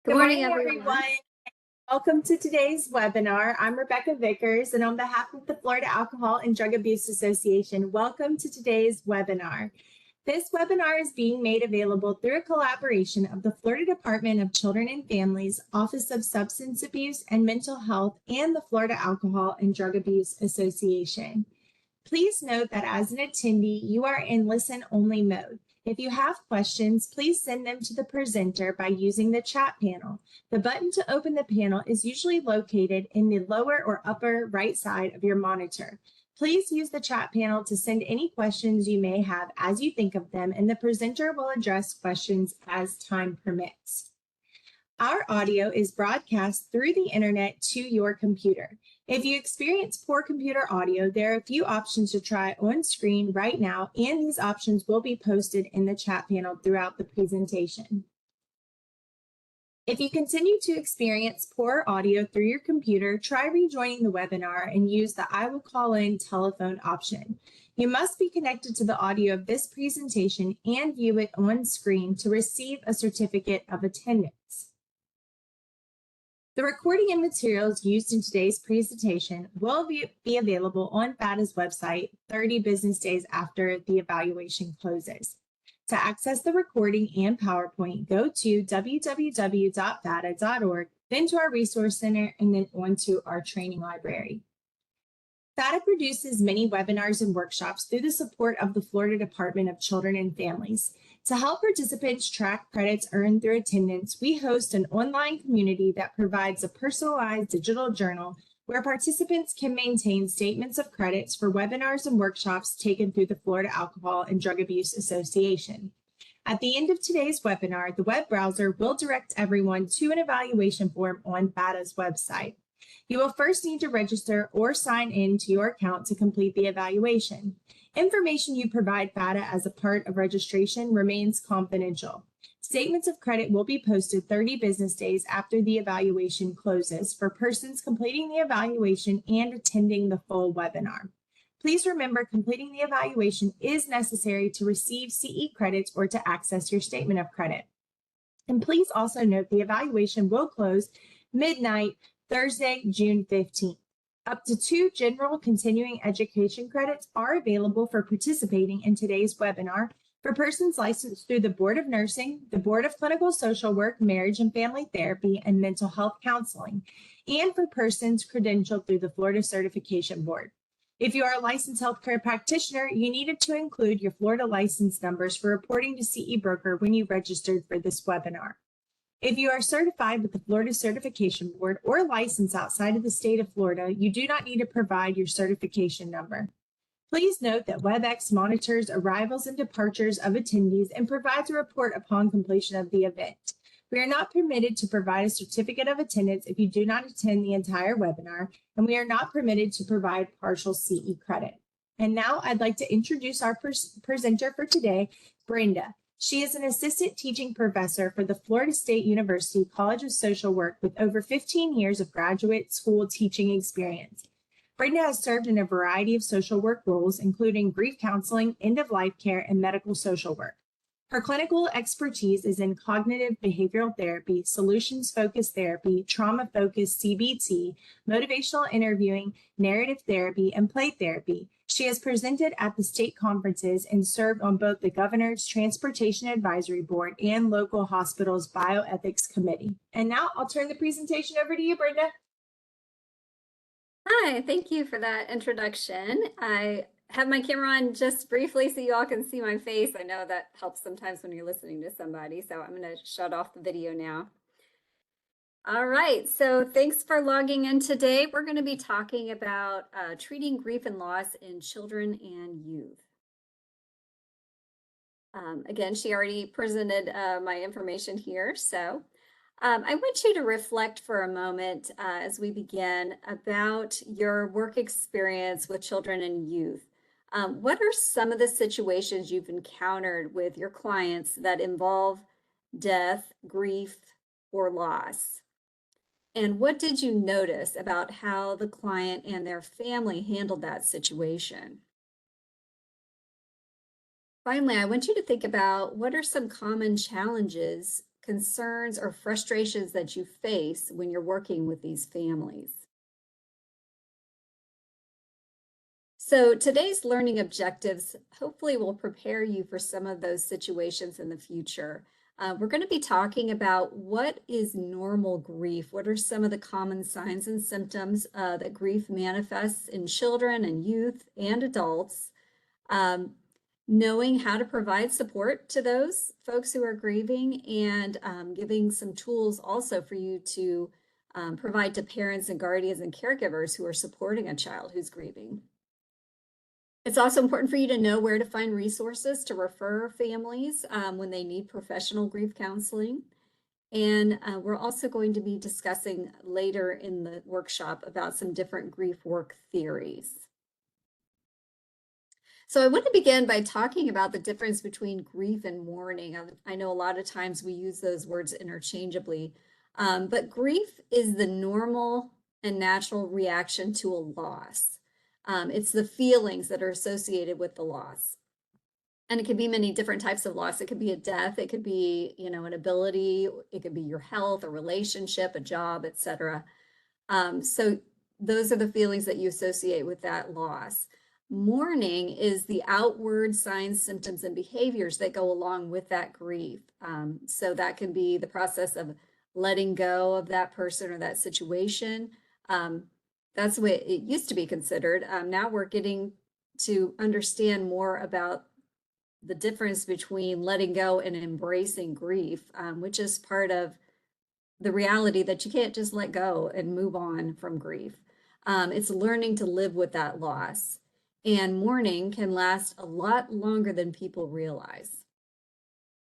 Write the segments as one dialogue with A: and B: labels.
A: Good morning, everyone.
B: Welcome to today's webinar. I'm Rebecca Vickers, and on behalf of the Florida Alcohol and Drug Abuse Association, welcome to today's webinar. This webinar is being made available through a collaboration of the Florida Department of Children and Families, Office of Substance Abuse and Mental Health, and the Florida Alcohol and Drug Abuse Association. Please note that as an attendee, you are in listen-only mode. If you have questions, please send them to the presenter by using the chat panel. The button to open the panel is usually located in the lower or upper right side of your monitor. Please use the chat panel to send any questions you may have as you think of them, and the presenter will address questions as time permits. Our audio is broadcast through the internet to your computer. If you experience poor computer audio, there are a few options to try on screen right now, and these options will be posted in the chat panel throughout the presentation. If you continue to experience poor audio through your computer, try rejoining the webinar and use the I will call in telephone option. You must be connected to the audio of this presentation and view it on screen to receive a certificate of attendance. The recording and materials used in today's presentation will be available on FADA's website 30 business days after the evaluation closes. To access the recording and PowerPoint, go to www.fada.org, then to our Resource Center, and then onto our training library. FADA produces many webinars and workshops through the support of the Florida Department of Children and Families. To help participants track credits earned through attendance, we host an online community that provides a personalized digital journal where participants can maintain statements of credits for webinars and workshops taken through the Florida Alcohol and Drug Abuse Association. At the end of today's webinar, the web browser will direct everyone to an evaluation form on FADA's website. You will first need to register or sign in to your account to complete the evaluation. Information you provide FADA as a part of registration remains confidential. Statements of credit will be posted 30 business days after the evaluation closes for persons completing the evaluation and attending the full webinar. Please remember, completing the evaluation is necessary to receive CE credits or to access your statement of credit. And please also note the evaluation will close midnight Thursday, June 15th. Up to 2 general continuing education credits are available for participating in today's webinar for persons licensed through the Board of Nursing, the Board of Clinical Social Work, Marriage and Family Therapy, and Mental Health Counseling, and for persons credentialed through the Florida Certification Board. If you are a licensed healthcare practitioner, you needed to include your Florida license numbers for reporting to CE Broker when you registered for this webinar. If you are certified with the Florida Certification Board or licensed outside of the state of Florida, you do not need to provide your certification number. Please note that WebEx monitors arrivals and departures of attendees and provides a report upon completion of the event. We are not permitted to provide a certificate of attendance if you do not attend the entire webinar, and we are not permitted to provide partial CE credit. And now I'd like to introduce our presenter for today, Brenda. She is an assistant teaching professor for the Florida State University College of Social Work with over 15 years of graduate school teaching experience. Brenda has served in a variety of social work roles, including grief counseling, end-of-life care, and medical social work. Her clinical expertise is in cognitive behavioral therapy, solutions-focused therapy, trauma-focused CBT, motivational interviewing, narrative therapy, and play therapy. She has presented at the state conferences and served on both the Governor's Transportation Advisory Board and local hospitals' bioethics committee. And now I'll turn the presentation over to you, Brenda.
A: Hi, thank you for that introduction. I have my camera on just briefly so you all can see my face. I know that helps sometimes when you're listening to somebody, so I'm going to shut off the video now. All right, so thanks for logging in today. We're going to be talking about treating grief and loss in children and youth. Again, she already presented my information here, so I want you to reflect for a moment as we begin about your work experience with children and youth. What are some of the situations you've encountered with your clients that involve death, grief, or loss? And what did you notice about how the client and their family handled that situation? Finally, I want you to think about what are some common challenges concerns or frustrations that you face when you're working with these families. So today's learning objectives hopefully will prepare you for some of those situations in the future. We're going to be talking about what is normal grief. What are some of the common signs and symptoms that grief manifests in children and youth and adults? Knowing how to provide support to those folks who are grieving, and giving some tools also for you to provide to parents and guardians and caregivers who are supporting a child who's grieving. It's also important for you to know where to find resources to refer families when they need professional grief counseling. And we're also going to be discussing later in the workshop about some different grief work theories. So I want to begin by talking about the difference between grief and mourning. I know a lot of times we use those words interchangeably, but grief is the normal and natural reaction to a loss. It's the feelings that are associated with the loss. And it could be many different types of loss. It could be a death, it could be, an ability, it could be your health, a relationship, a job, etc. So those are the feelings that you associate with that loss. Mourning is the outward signs, symptoms, and behaviors that go along with that grief. So that can be the process of letting go of that person or that situation. That's the way it used to be considered. Now we're getting to understand more about the difference between letting go and embracing grief, which is part of the reality that you can't just let go and move on from grief. It's learning to live with that loss. And mourning can last a lot longer than people realize.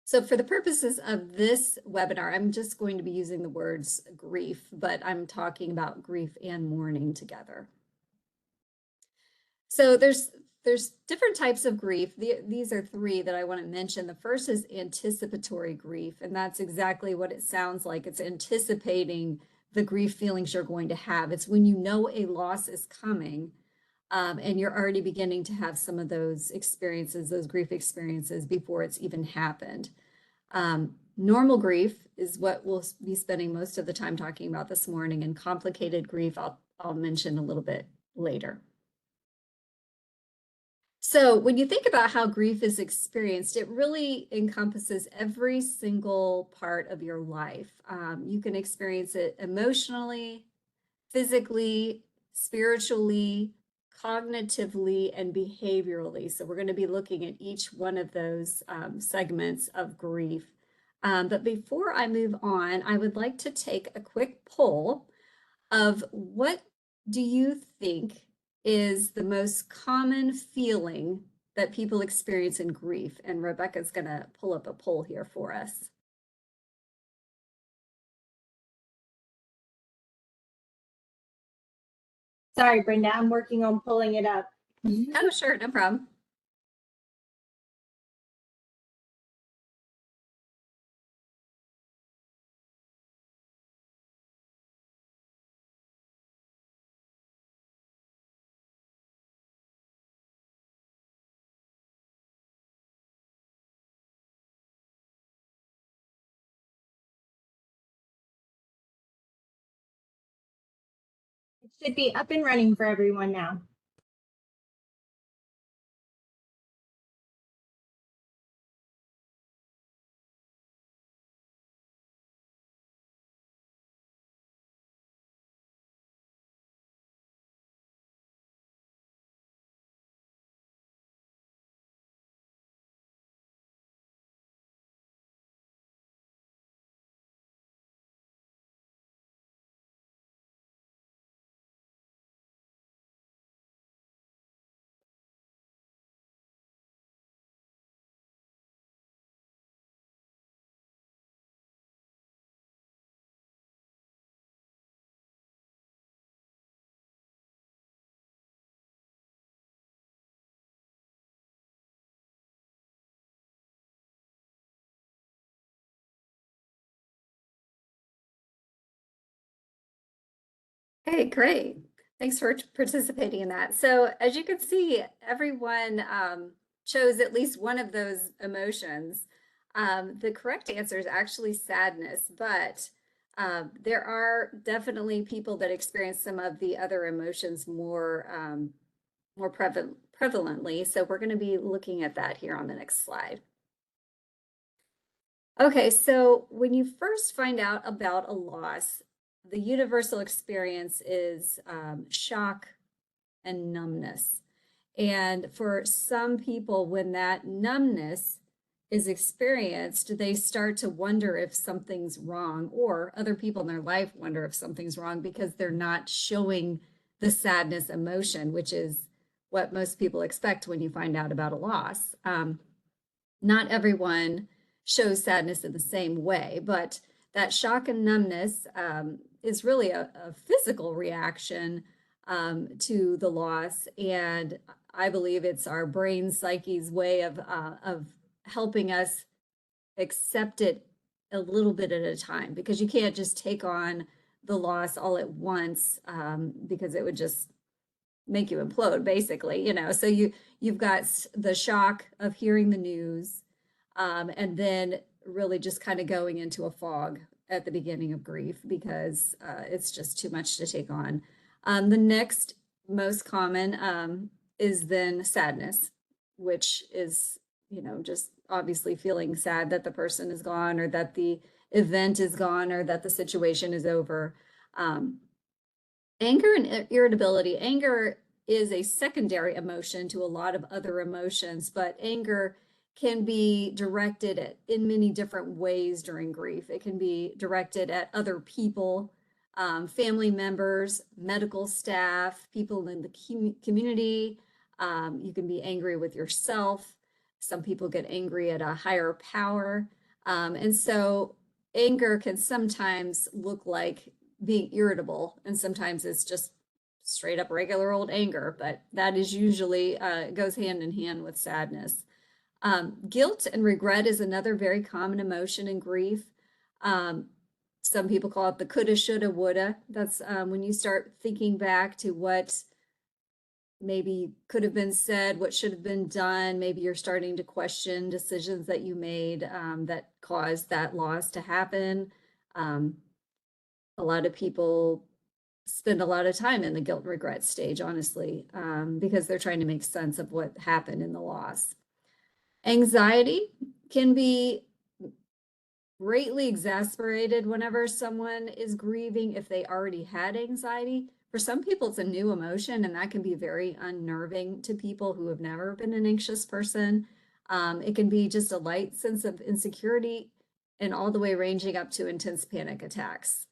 A: So for the purposes of this webinar, I'm just going to be using the words grief, but I'm talking about grief and mourning together. So there's different types of grief. These are three that I want to mention. The first is anticipatory grief, and that's exactly what it sounds like. It's anticipating the grief feelings you're going to have. It's when you know a loss is coming, and you're already beginning to have some of those experiences, those grief experiences, before it's even happened. Normal grief is what we'll be spending most of the time talking about this morning, and complicated grief I'll mention a little bit later. So when you think about how grief is experienced, it really encompasses every single part of your life. You can experience it emotionally, physically, spiritually, cognitively, and behaviorally. So we're going to be looking at each one of those segments of grief. But before I move on, I would like to take a quick poll of what do you think is the most common feeling that people experience in grief? And Rebecca's going to pull up a poll here for us.
B: Sorry, Brenda, I'm working on pulling it up.
A: Oh, sure, no problem.
B: It should be up and running for everyone now.
A: Okay, great. Thanks for participating in that. So as you can see, everyone chose at least one of those emotions. The correct answer is actually sadness, but there are definitely people that experience some of the other emotions more prevalently. So we're going to be looking at that here on the next slide. Okay, so when you first find out about a loss, the universal experience is shock and numbness. And for some people, when that numbness is experienced, they start to wonder if something's wrong, or other people in their life wonder if something's wrong because they're not showing the sadness emotion, which is what most people expect when you find out about a loss. Not everyone shows sadness in the same way, but that shock and numbness is really a physical reaction to the loss. And I believe it's our brain psyche's way of helping us accept it a little bit at a time, because you can't just take on the loss all at once, because it would just make you implode, basically, So you've got the shock of hearing the news, and then really just kind of going into a fog at the beginning of grief, because it's just too much to take on. The next most common is then sadness, which is, just obviously feeling sad that the person is gone, or that the event is gone, or that the situation is over. Anger and irritability. Anger is a secondary emotion to a lot of other emotions, but anger can be directed in many different ways during grief. It can be directed at other people, family members, medical staff, people in the community. You can be angry with yourself. Some people get angry at a higher power. And so anger can sometimes look like being irritable, and sometimes it's just straight up regular old anger, but that is usually goes hand in hand with sadness. Guilt and regret is another very common emotion in grief. Some people call it the coulda, shoulda, woulda. That's when you start thinking back to what maybe could have been said, what should have been done. Maybe you're starting to question decisions that you made that caused that loss to happen. A lot of people spend a lot of time in the guilt and regret stage, honestly, because they're trying to make sense of what happened in the loss. Anxiety can be greatly exasperated whenever someone is grieving if they already had anxiety. For some people, it's a new emotion, and that can be very unnerving to people who have never been an anxious person. It can be just a light sense of insecurity, and all the way ranging up to intense panic attacks.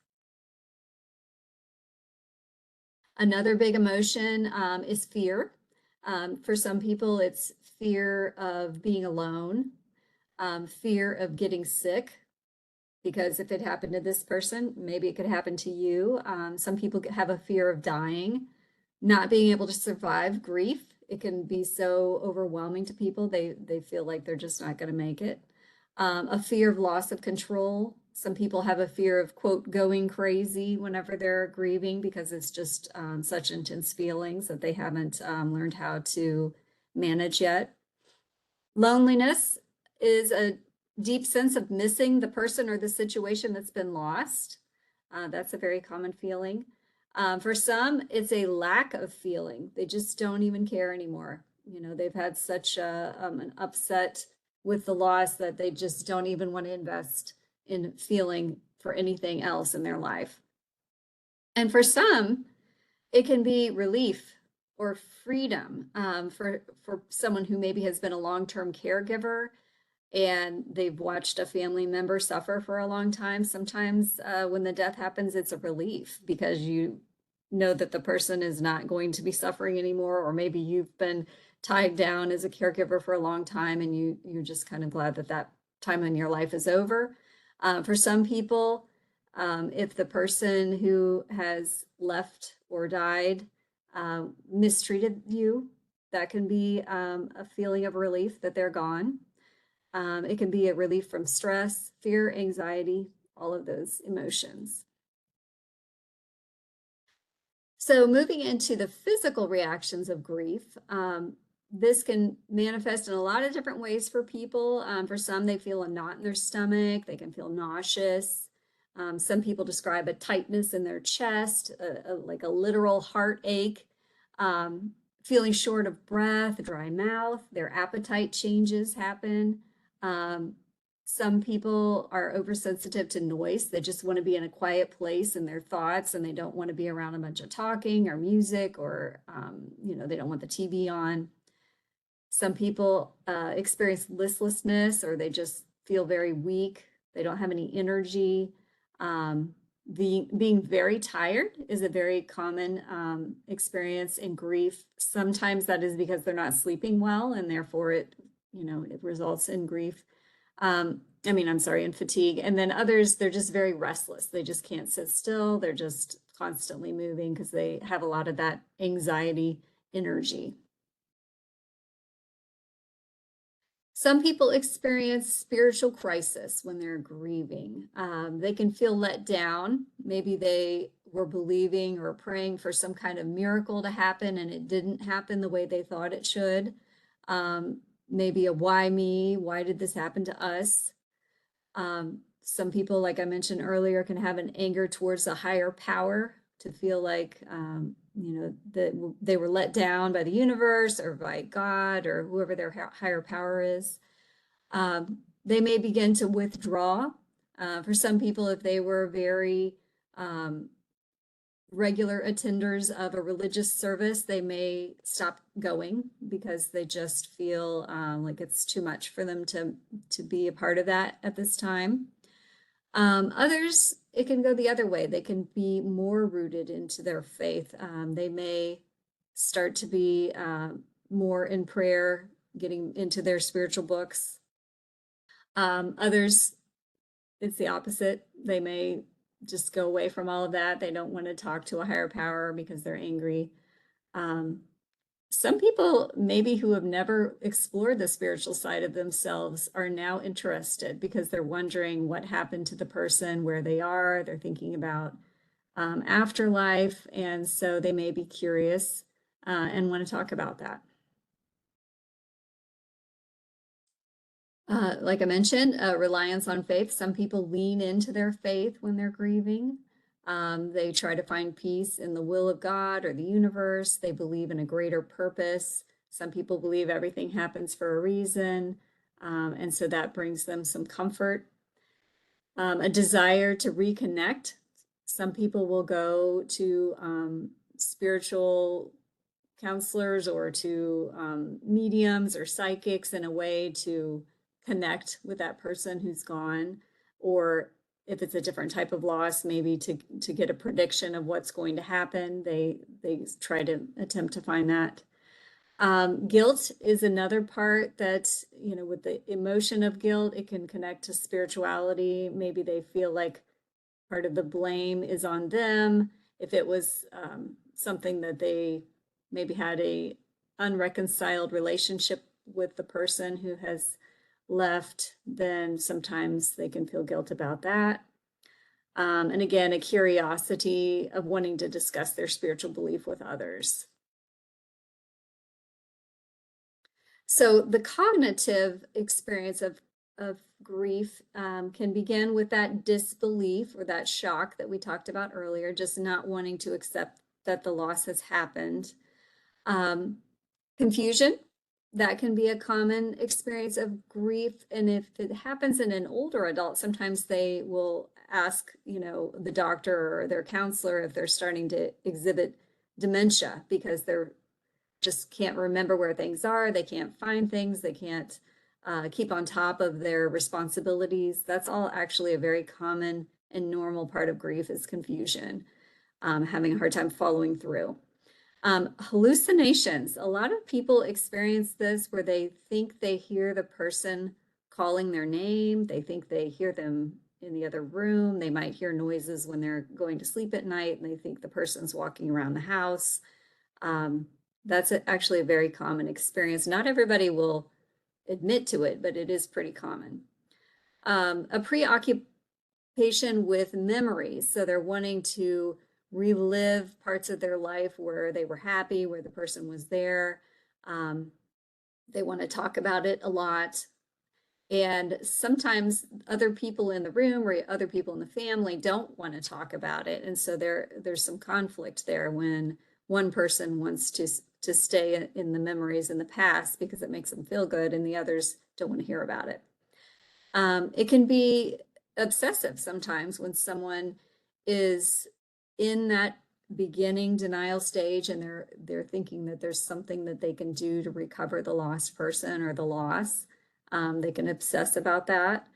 A: Another big emotion is fear. For some people, it's fear of being alone, fear of getting sick, because if it happened to this person, maybe it could happen to you. Some people have a fear of dying, not being able to survive grief. It can be so overwhelming to people, they feel like they're just not going to make it. A fear of loss of control. Some people have a fear of, quote, going crazy whenever they're grieving, because it's just such intense feelings that they haven't learned how to manage yet. Loneliness is a deep sense of missing the person or the situation that's been lost. That's a very common feeling. For some, it's a lack of feeling. They just don't even care anymore. They've had such an upset with the loss that they just don't even want to invest in feeling for anything else in their life. And for some, it can be relief or freedom, for someone who maybe has been a long-term caregiver and they've watched a family member suffer for a long time. Sometimes when the death happens, it's a relief, because you know that the person is not going to be suffering anymore, or maybe you've been tied down as a caregiver for a long time, and you're just kind of glad that that time in your life is over. For some people, if the person who has left or died mistreated you, that can be a feeling of relief that they're gone. It can be a relief from stress, fear, anxiety, all of those emotions. So moving into the physical reactions of grief, this can manifest in a lot of different ways for people. For some, they feel a knot in their stomach. They can feel nauseous. Some people describe a tightness in their chest, like a literal heartache, feeling short of breath, dry mouth. Their appetite changes happen. Some people are oversensitive to noise. They just want to be in a quiet place in their thoughts, and they don't want to be around a bunch of talking or music, or they don't want the TV on. Some people experience listlessness, or they just feel very weak. They don't have any energy. Being very tired is a very common experience in grief. Sometimes that is because they're not sleeping well, and therefore it results in grief. In fatigue. And then others, they're just very restless. They just can't sit still. They're just constantly moving because they have a lot of that anxiety energy. Some people experience spiritual crisis when they're grieving. They can feel let down. Maybe they were believing or praying for some kind of miracle to happen, and it didn't happen the way they thought it should. Maybe a why me? Why did this happen to us? Some people, like I mentioned earlier, can have an anger towards a higher power, to feel like, that they were let down by the universe or by God or whoever their higher power is. They may begin to withdraw. For some people, if they were very regular attenders of a religious service, they may stop going because they just feel like it's too much for them to be a part of that at this time. Others, it can go the other way. They can be more rooted into their faith. They may start to be more in prayer, getting into their spiritual books. Others, it's the opposite. They may just go away from all of that. They don't want to talk to a higher power because they're angry. Some people, maybe who have never explored the spiritual side of themselves, are now interested because they're wondering what happened to the person, where they are. They're thinking about afterlife, and so they may be curious and want to talk about that. Like I mentioned, reliance on faith. Some people lean into their faith when they're grieving. They try to find peace in the will of God or the universe. They believe in a greater purpose. Some people believe everything happens for a reason, and so that brings them some comfort. A desire to reconnect. Some people will go to spiritual counselors or to mediums or psychics in a way to connect with that person who's gone, or if it's a different type of loss, maybe to get a prediction of what's going to happen. They try to attempt to find that. Guilt is another part that, with the emotion of guilt, it can connect to spirituality. Maybe they feel like part of the blame is on them. If it was something that they maybe had a unreconciled relationship with the person who has left, then sometimes they can feel guilt about that. And again, a curiosity of wanting to discuss their spiritual belief with others. So the cognitive experience of grief can begin with that disbelief or that shock that we talked about earlier, just not wanting to accept that the loss has happened. Confusion, that can be a common experience of grief. And if it happens in an older adult, sometimes they will ask, the doctor or their counselor if they're starting to exhibit dementia, because they're just can't remember where things are. They can't find things. They can't keep on top of their responsibilities. That's all actually a very common and normal part of grief, is confusion, having a hard time following through. Hallucinations. A lot of people experience this where they think they hear the person calling their name. They think they hear them in the other room. They might hear noises when they're going to sleep at night, and they think the person's walking around the house. That's actually a very common experience. Not everybody will admit to it, but it is pretty common. A preoccupation with memories. So they're wanting to relive parts of their life where they were happy, where the person was there. They want to talk about it a lot. And sometimes other people in the room or other people in the family don't want to talk about it. And so there's some conflict there when one person wants to stay in the memories in the past because it makes them feel good and the others don't want to hear about it. It can be obsessive sometimes when someone is in that beginning denial stage and they're thinking that there's something that they can do to recover the lost person or the loss. They can obsess about that.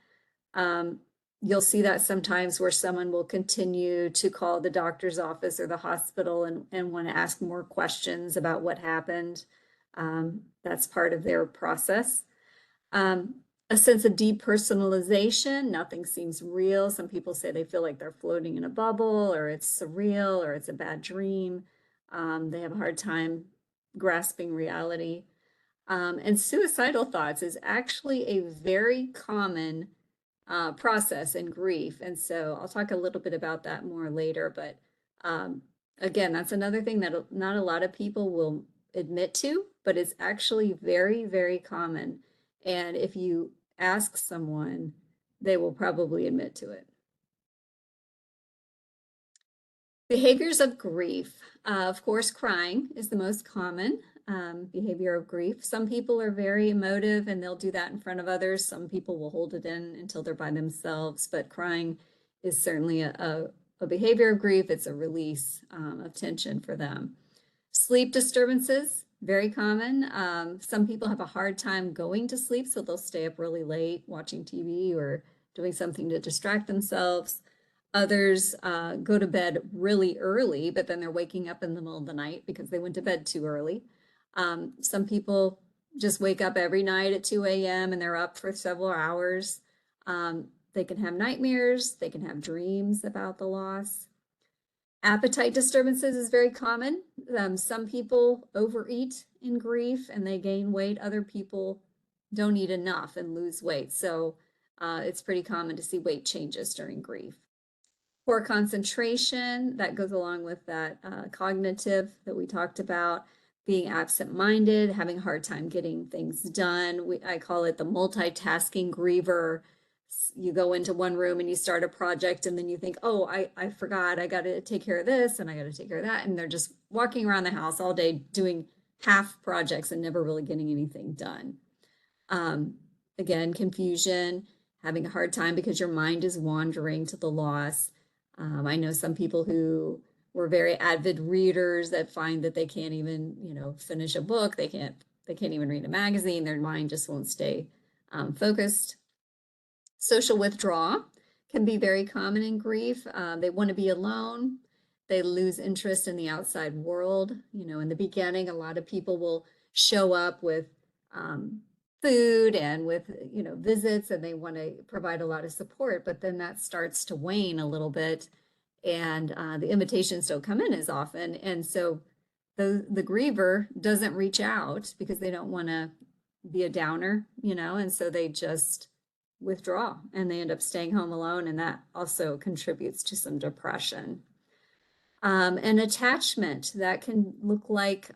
A: You'll see that sometimes where someone will continue to call the doctor's office or the hospital and want to ask more questions about what happened. That's part of their process. A sense of depersonalization, nothing seems real. Some people say they feel like they're floating in a bubble, or it's surreal, or it's a bad dream. They have a hard time grasping reality. And suicidal thoughts is actually a very common process in grief. And so I'll talk a little bit about that more later. But again, that's another thing that not a lot of people will admit to, but it's actually very, very common. And if you ask someone, they will probably admit to it. Behaviors of grief. Of course, crying is the most common behavior of grief. Some people are very emotive and they'll do that in front of others. Some people will hold it in until they're by themselves, but crying is certainly a behavior of grief. It's a release of tension for them. Sleep disturbances, very common. Some people have a hard time going to sleep, so they'll stay up really late watching TV or doing something to distract themselves. Others go to bed really early, but then they're waking up in the middle of the night because they went to bed too early. Some people just wake up every night at 2 a.m. and they're up for several hours. They can have nightmares. They can have dreams about the loss. Appetite disturbances is very common. Some people overeat in grief and they gain weight. Other people don't eat enough and lose weight. So it's pretty common to see weight changes during grief. Poor concentration, that goes along with that cognitive that we talked about, being absent-minded, having a hard time getting things done. I call it the multitasking griever. You go into one room and you start a project and then you think, oh, I forgot, I got to take care of this and I got to take care of that. And they're just walking around the house all day doing half projects and never really getting anything done. Again, confusion, having a hard time because your mind is wandering to the loss. I know some people who were very avid readers that find that they can't even, finish a book. They can't even read a magazine. Their mind just won't stay focused. Social withdrawal can be very common in grief. They want to be alone. They lose interest in the outside world. In the beginning, a lot of people will show up with food and with, visits, and they want to provide a lot of support, but then that starts to wane a little bit and the invitations don't come in as often. And so the griever doesn't reach out because they don't want to be a downer, and so they just withdraw and they end up staying home alone, and that also contributes to some depression. And attachment, that can look like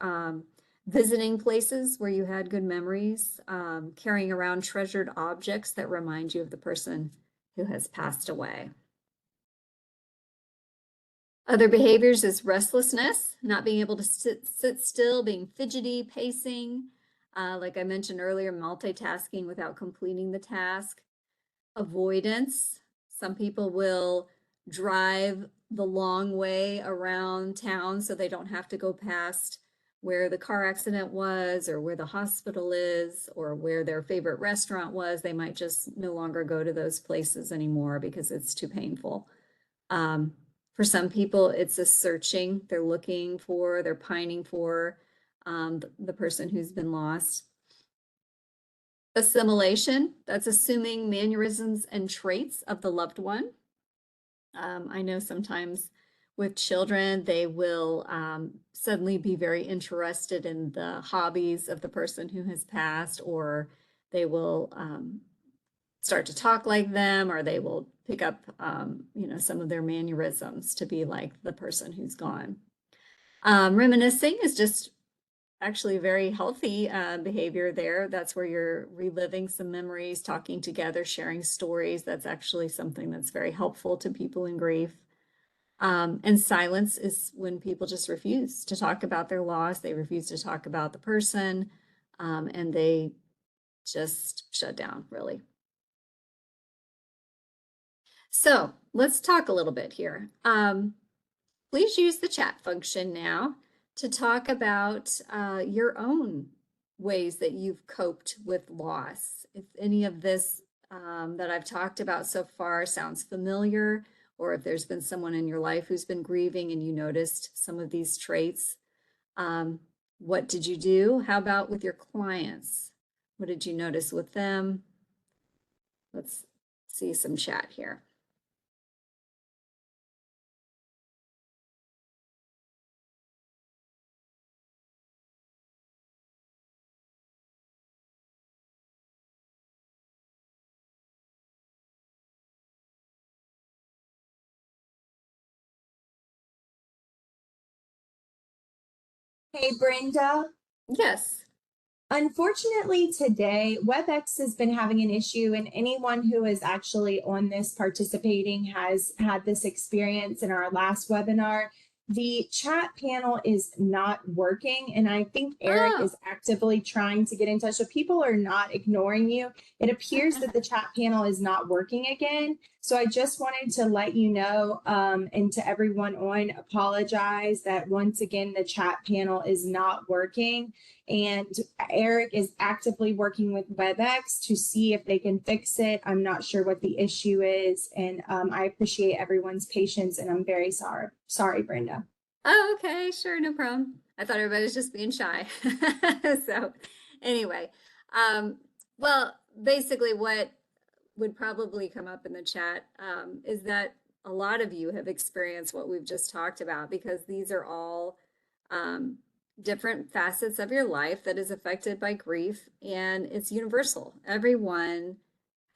A: visiting places where you had good memories, carrying around treasured objects that remind you of the person who has passed away. Other behaviors is restlessness, not being able to sit still, being fidgety, pacing, like I mentioned earlier, multitasking without completing the task. Avoidance. Some people will drive the long way around town so they don't have to go past where the car accident was or where the hospital is or where their favorite restaurant was. They might just no longer go to those places anymore because it's too painful. For some people, it's a searching. They're looking for, they're pining for the person who's been lost. Assimilation, that's assuming mannerisms and traits of the loved one. I know sometimes with children, they will suddenly be very interested in the hobbies of the person who has passed, or they will start to talk like them, or they will pick up, some of their mannerisms to be like the person who's gone. Reminiscing is just actually very healthy behavior there. That's where you're reliving some memories, talking together, sharing stories. That's actually something that's very helpful to people in grief. And silence is when people just refuse to talk about their loss. They refuse to talk about the person, and they just shut down, really. So let's talk a little bit here. Please use the chat function now to talk about your own ways that you've coped with loss. If any of this that I've talked about so far sounds familiar, or if there's been someone in your life who's been grieving and you noticed some of these traits, what did you do? How about with your clients? What did you notice with them? Let's see some chat here.
B: Hey, Brenda.
A: Yes.
B: Unfortunately, today, WebEx has been having an issue, and anyone who is actually on this participating has had this experience in our last webinar. The chat panel is not working, and I think Eric is actively trying to get in touch. So people are not ignoring you. It appears that the chat panel is not working again. So I just wanted to let you know, and to everyone on, apologize that once again, the chat panel is not working. And Eric is actively working with WebEx to see if they can fix it. I'm not sure what the issue is, and I appreciate everyone's patience, and I'm very sorry. Sorry, Brenda.
A: Oh, okay, sure, no problem. I thought everybody was just being shy. So anyway, well, basically what would probably come up in the chat is that a lot of you have experienced what we've just talked about, because these are all different facets of your life that is affected by grief, and it's universal. Everyone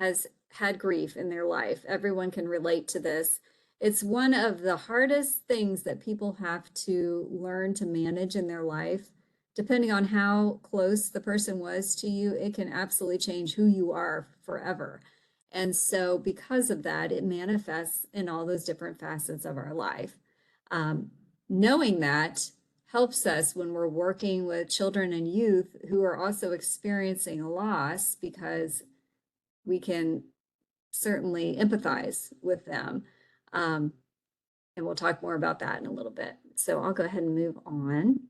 A: has had grief in their life. Everyone can relate to this. It's one of the hardest things that people have to learn to manage in their life. Depending on how close the person was to you, it can absolutely change who you are forever. And so because of that, it manifests in all those different facets of our life. Knowing that helps us when we're working with children and youth who are also experiencing a loss, because we can certainly empathize with them. And we'll talk more about that in a little bit. So I'll go ahead and move on.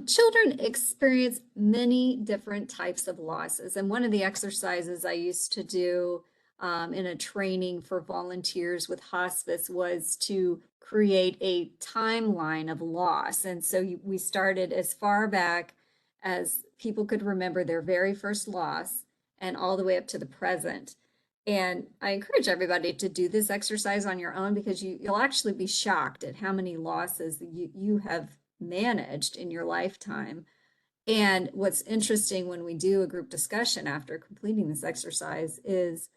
A: Children experience many different types of losses. And one of the exercises I used to do in a training for volunteers with hospice was to create a timeline of loss. And so we started as far back as people could remember their very first loss, and all the way up to the present. And I encourage everybody to do this exercise on your own, because you'll actually be shocked at how many losses you have managed in your lifetime. And what's interesting when we do a group discussion after completing this exercise is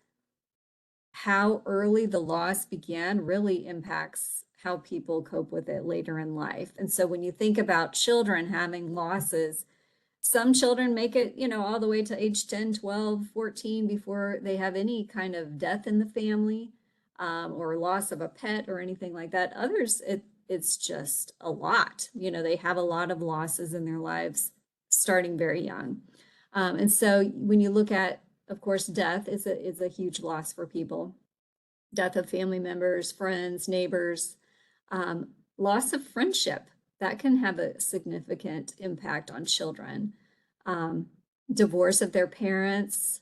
A: how early the loss began really impacts how people cope with it later in life. And so when you think about children having losses, some children make it, all the way to age 10, 12, 14 before they have any kind of death in the family, or loss of a pet or anything like that. Others, it's just a lot. They have a lot of losses in their lives starting very young. And so when you look at, of course, death is a huge loss for people. Death of family members, friends, neighbors, loss of friendship, that can have a significant impact on children. Divorce of their parents,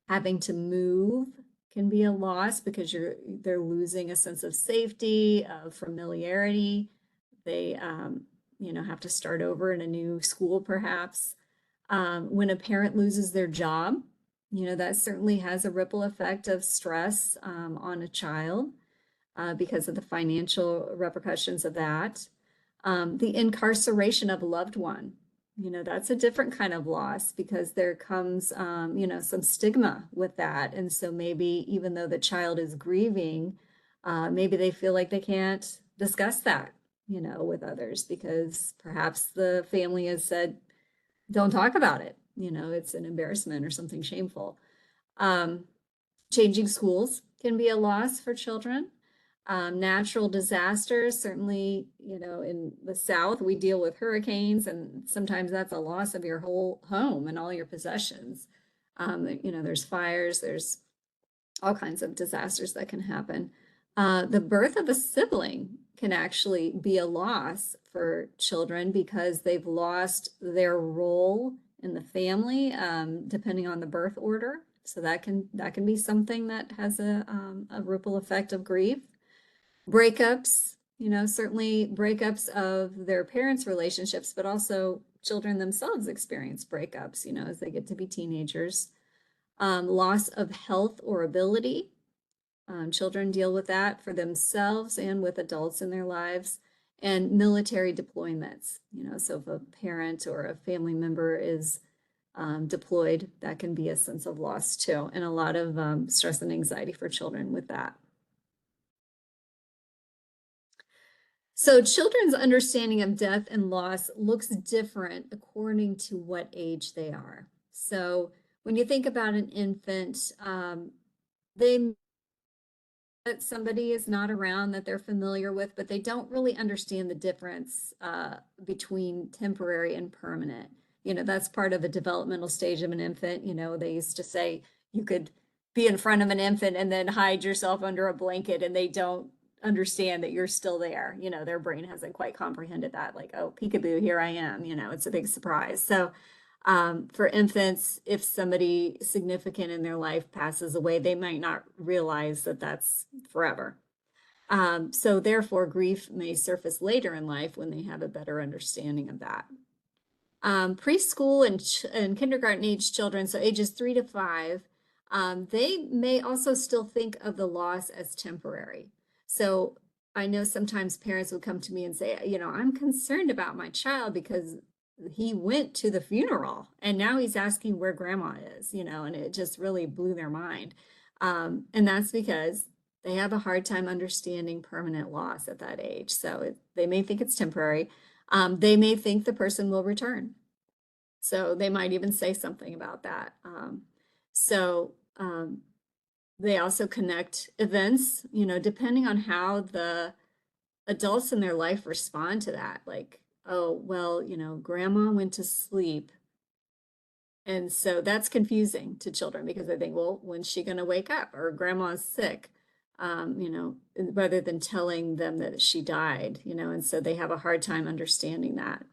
A: having to move can be a loss, because they're losing a sense of safety, of familiarity. They have to start over in a new school, perhaps. When a parent loses their job, that certainly has a ripple effect of stress on a child because of the financial repercussions of that. The incarceration of a loved one, that's a different kind of loss, because there comes, some stigma with that. And so maybe even though the child is grieving, maybe they feel like they can't discuss that, with others, because perhaps the family has said, don't talk about it. It's an embarrassment or something shameful. Changing schools can be a loss for children. Natural disasters, certainly, in the South, we deal with hurricanes, and sometimes that's a loss of your whole home and all your possessions. There's fires, there's all kinds of disasters that can happen. The birth of a sibling can actually be a loss for children because they've lost their role in the family, depending on the birth order. So that can be something that has a ripple effect of grief. Breakups, certainly breakups of their parents' relationships, but also children themselves experience breakups, as they get to be teenagers. Loss of health or ability. Children deal with that for themselves and with adults in their lives. And military deployments, so if a parent or a family member is deployed, that can be a sense of loss too, and a lot of stress and anxiety for children with that. So children's understanding of death and loss looks different according to what age they are. So when you think about an infant, they that somebody is not around that they're familiar with, but they don't really understand the difference between temporary and permanent. That's part of a developmental stage of an infant. They used to say you could be in front of an infant and then hide yourself under a blanket, and they don't understand that you're still there. Their brain hasn't quite comprehended that, like, oh, peekaboo, here I am. It's a big surprise. So for infants, if somebody significant in their life passes away, they might not realize that that's forever. So therefore, grief may surface later in life when they have a better understanding of that. Preschool and kindergarten age children, so ages 3 to 5, they may also still think of the loss as temporary. So I know sometimes parents would come to me and say, I'm concerned about my child because he went to the funeral and now he's asking where grandma is, and it just really blew their mind. And that's because they have a hard time understanding permanent loss at that age. So they may think it's temporary. They may think the person will return. So they might even say something about that. They also connect events, depending on how the adults in their life respond to that. Like, oh, well, grandma went to sleep. And so that's confusing to children because they think, well, when's she going to wake up? Or grandma's sick, rather than telling them that she died, and so they have a hard time understanding that.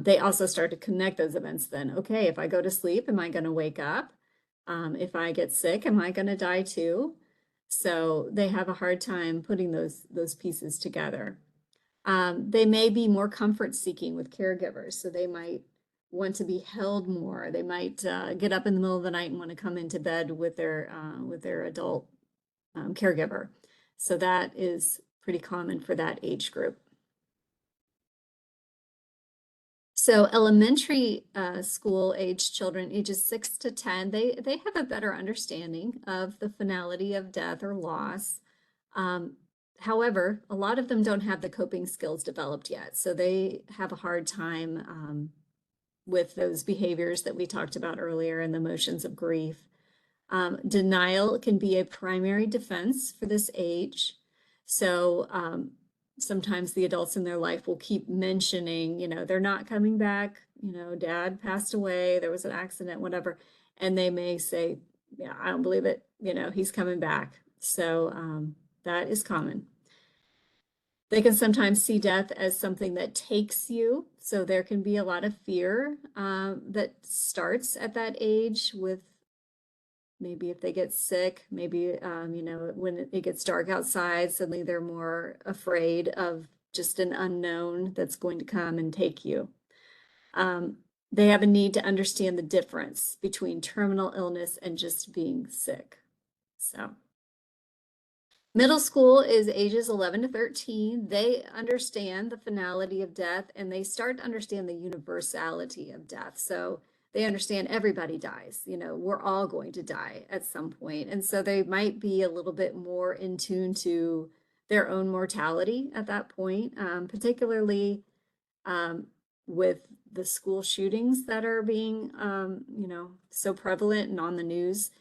A: They also start to connect those events then. Okay, if I go to sleep, am I going to wake up? If I get sick, am I going to die too? So they have a hard time putting those pieces together. They may be more comfort seeking with caregivers. So they might want to be held more. They might get up in the middle of the night and want to come into bed with their adult caregiver. So that is pretty common for that age group. So elementary school age children, ages 6 to 10, they have a better understanding of the finality of death or loss. However, a lot of them don't have the coping skills developed yet. So they have a hard time with those behaviors that we talked about earlier and the emotions of grief. Denial can be a primary defense for this age. So sometimes the adults in their life will keep mentioning, they're not coming back, dad passed away, there was an accident, whatever. And they may say, yeah, I don't believe it, he's coming back. So that is common. They can sometimes see death as something that takes you. So there can be a lot of fear that starts at that age with maybe if they get sick, maybe, when it gets dark outside, suddenly they're more afraid of just an unknown that's going to come and take you. They have a need to understand the difference between terminal illness and just being sick. So middle school is ages 11 to 13. They understand the finality of death and they start to understand the universality of death. So they understand everybody dies, we're all going to die at some point. And so they might be a little bit more in tune to their own mortality at that point, particularly with the school shootings that are being, so prevalent and on the news.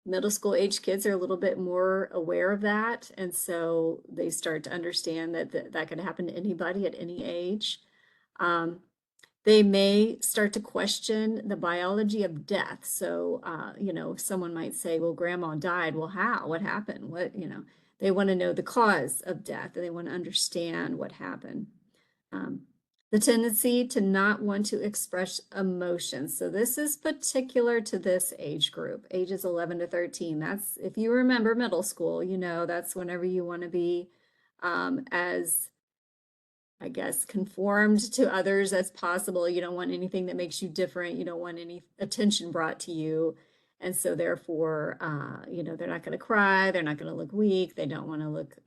A: Middle school age kids are a little bit more aware of that, and so they start to understand that that could happen to anybody at any age. Um, they may start to question the biology of death. So, someone might say, well, grandma died. Well, how? What happened? They want to know the cause of death and they want to understand what happened. The tendency to not want to express emotions. So this is particular to this age group, ages 11 to 13. That's, if you remember middle school, that's whenever you want to be as, I guess, conformed to others as possible. You don't want anything that makes you different. You don't want any attention brought to you. And so therefore, they're not going to cry. They're not going to look weak. They don't want to look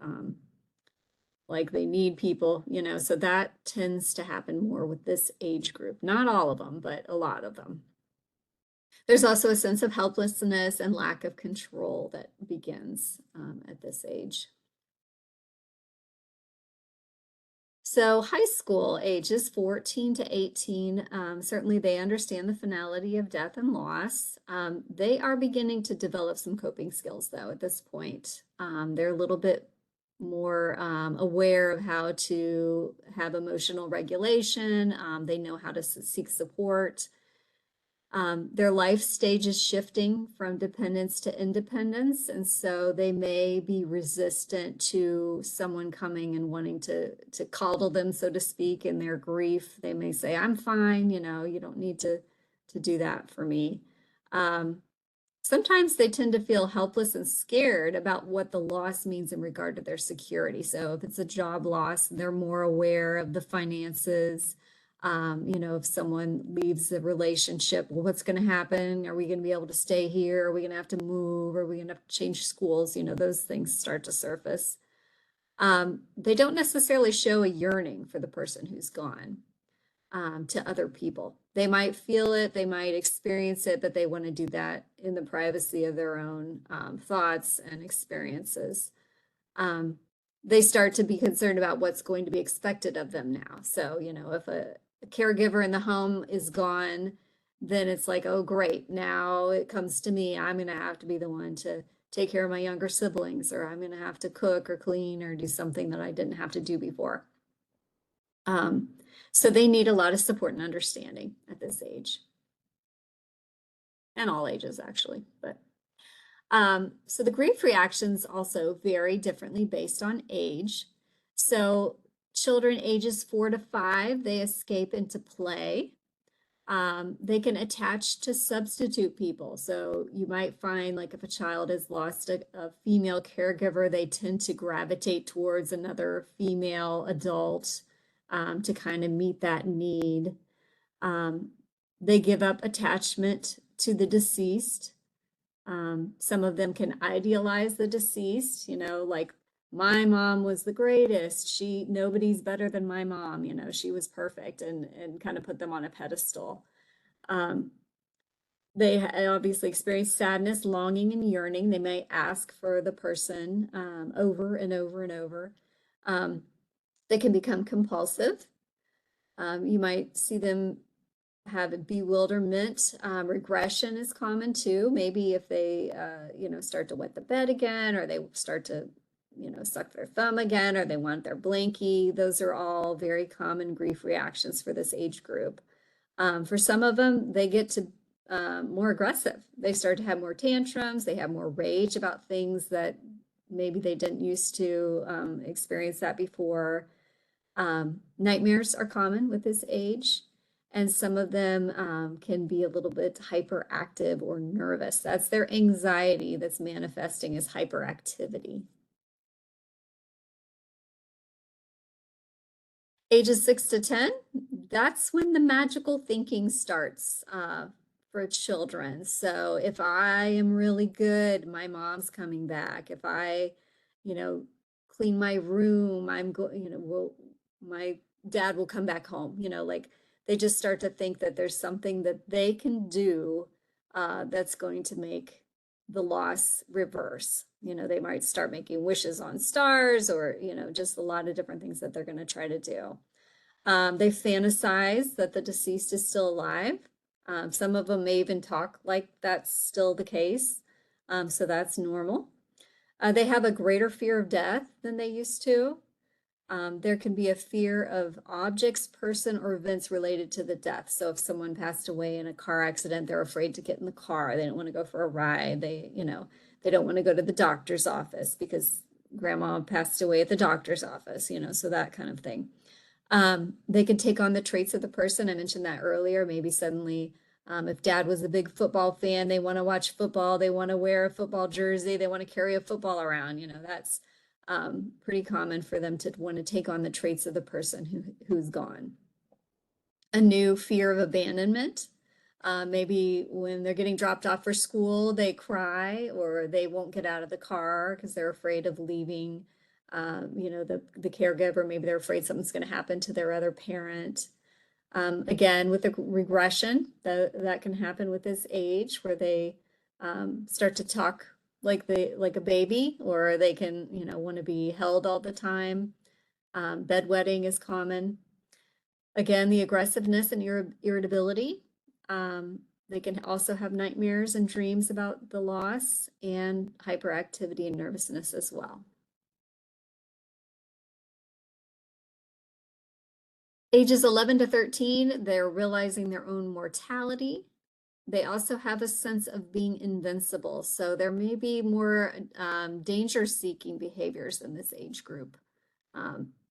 A: like they need people, so that tends to happen more with this age group. Not all of them, but a lot of them. There's also a sense of helplessness and lack of control that begins at this age. So high school ages 14 to 18, certainly they understand the finality of death and loss. They are beginning to develop some coping skills though at this point. They're a little bit more aware of how to have emotional regulation. They know how to seek support. Their life stage is shifting from dependence to independence, and so they may be resistant to someone coming and wanting to coddle them, so to speak, in their grief. They may say, I'm fine, you don't need to do that for me. Sometimes they tend to feel helpless and scared about what the loss means in regard to their security. So if it's a job loss, they're more aware of the finances. If someone leaves the relationship, well, what's going to happen? Are we going to be able to stay here? Are we going to have to move? Are we going to have to change schools? Those things start to surface. They don't necessarily show a yearning for the person who's gone. To other people. They might feel it, they might experience it, but they want to do that in the privacy of their own thoughts and experiences. They start to be concerned about what's going to be expected of them now. So, if a caregiver in the home is gone, then it's like, oh, great, now it comes to me. I'm going to have to be the one to take care of my younger siblings, or I'm going to have to cook or clean or do something that I didn't have to do before. So they need a lot of support and understanding at this age, and all ages actually. But so the grief reactions also vary differently based on age. So children ages 4 to 5, they escape into play. They can attach to substitute people. So you might find, like, if a child has lost a female caregiver, they tend to gravitate towards another female adult to kind of meet that need. They give up attachment to the deceased. Some of them can idealize the deceased, like, my mom was the greatest. Nobody's better than my mom, she was perfect, and kind of put them on a pedestal. They obviously experience sadness, longing, and yearning. They may ask for the person over and over and over. They can become compulsive. You might see them have a bewilderment. Regression is common too. Maybe if they, start to wet the bed again, or they start to, suck their thumb again, or they want their blankie. Those are all very common grief reactions for this age group. For some of them, they get to more aggressive. They start to have more tantrums. They have more rage about things that maybe they didn't used to experience that before. Nightmares are common with this age, and some of them can be a little bit hyperactive or nervous. That's their anxiety that's manifesting as hyperactivity. Ages 6 to 10, that's when the magical thinking starts for children. So if I am really good, my mom's coming back. If I, clean my room, I'm going, my dad will come back home. Like, they just start to think that there's something that they can do that's going to make the loss reverse. They might start making wishes on stars, or, just a lot of different things that they're going to try to do. They fantasize that the deceased is still alive. Some of them may even talk like that's still the case. So that's normal. They have a greater fear of death than they used to. There can be a fear of objects, person, or events related to the death. So if someone passed away in a car accident, they're afraid to get in the car. They don't want to go for a ride. They don't want to go to the doctor's office because grandma passed away at the doctor's office, so that kind of thing. They can take on the traits of the person. I mentioned that earlier. Maybe suddenly, if dad was a big football fan, they want to watch football. They want to wear a football jersey. They want to carry a football around. That's pretty common for them to want to take on the traits of the person who's gone. A new fear of abandonment. Maybe when they're getting dropped off for school, they cry, or they won't get out of the car because they're afraid of leaving, the caregiver. Maybe they're afraid something's going to happen to their other parent. Again, with the regression, that can happen with this age, where they start to talk like a baby, or they can, want to be held all the time. Bedwetting is common. Again, the aggressiveness and irritability. They can also have nightmares and dreams about the loss, and hyperactivity and nervousness as well. Ages 11 to 13, they're realizing their own mortality. They also have a sense of being invincible. So there may be more danger-seeking behaviors in this age group.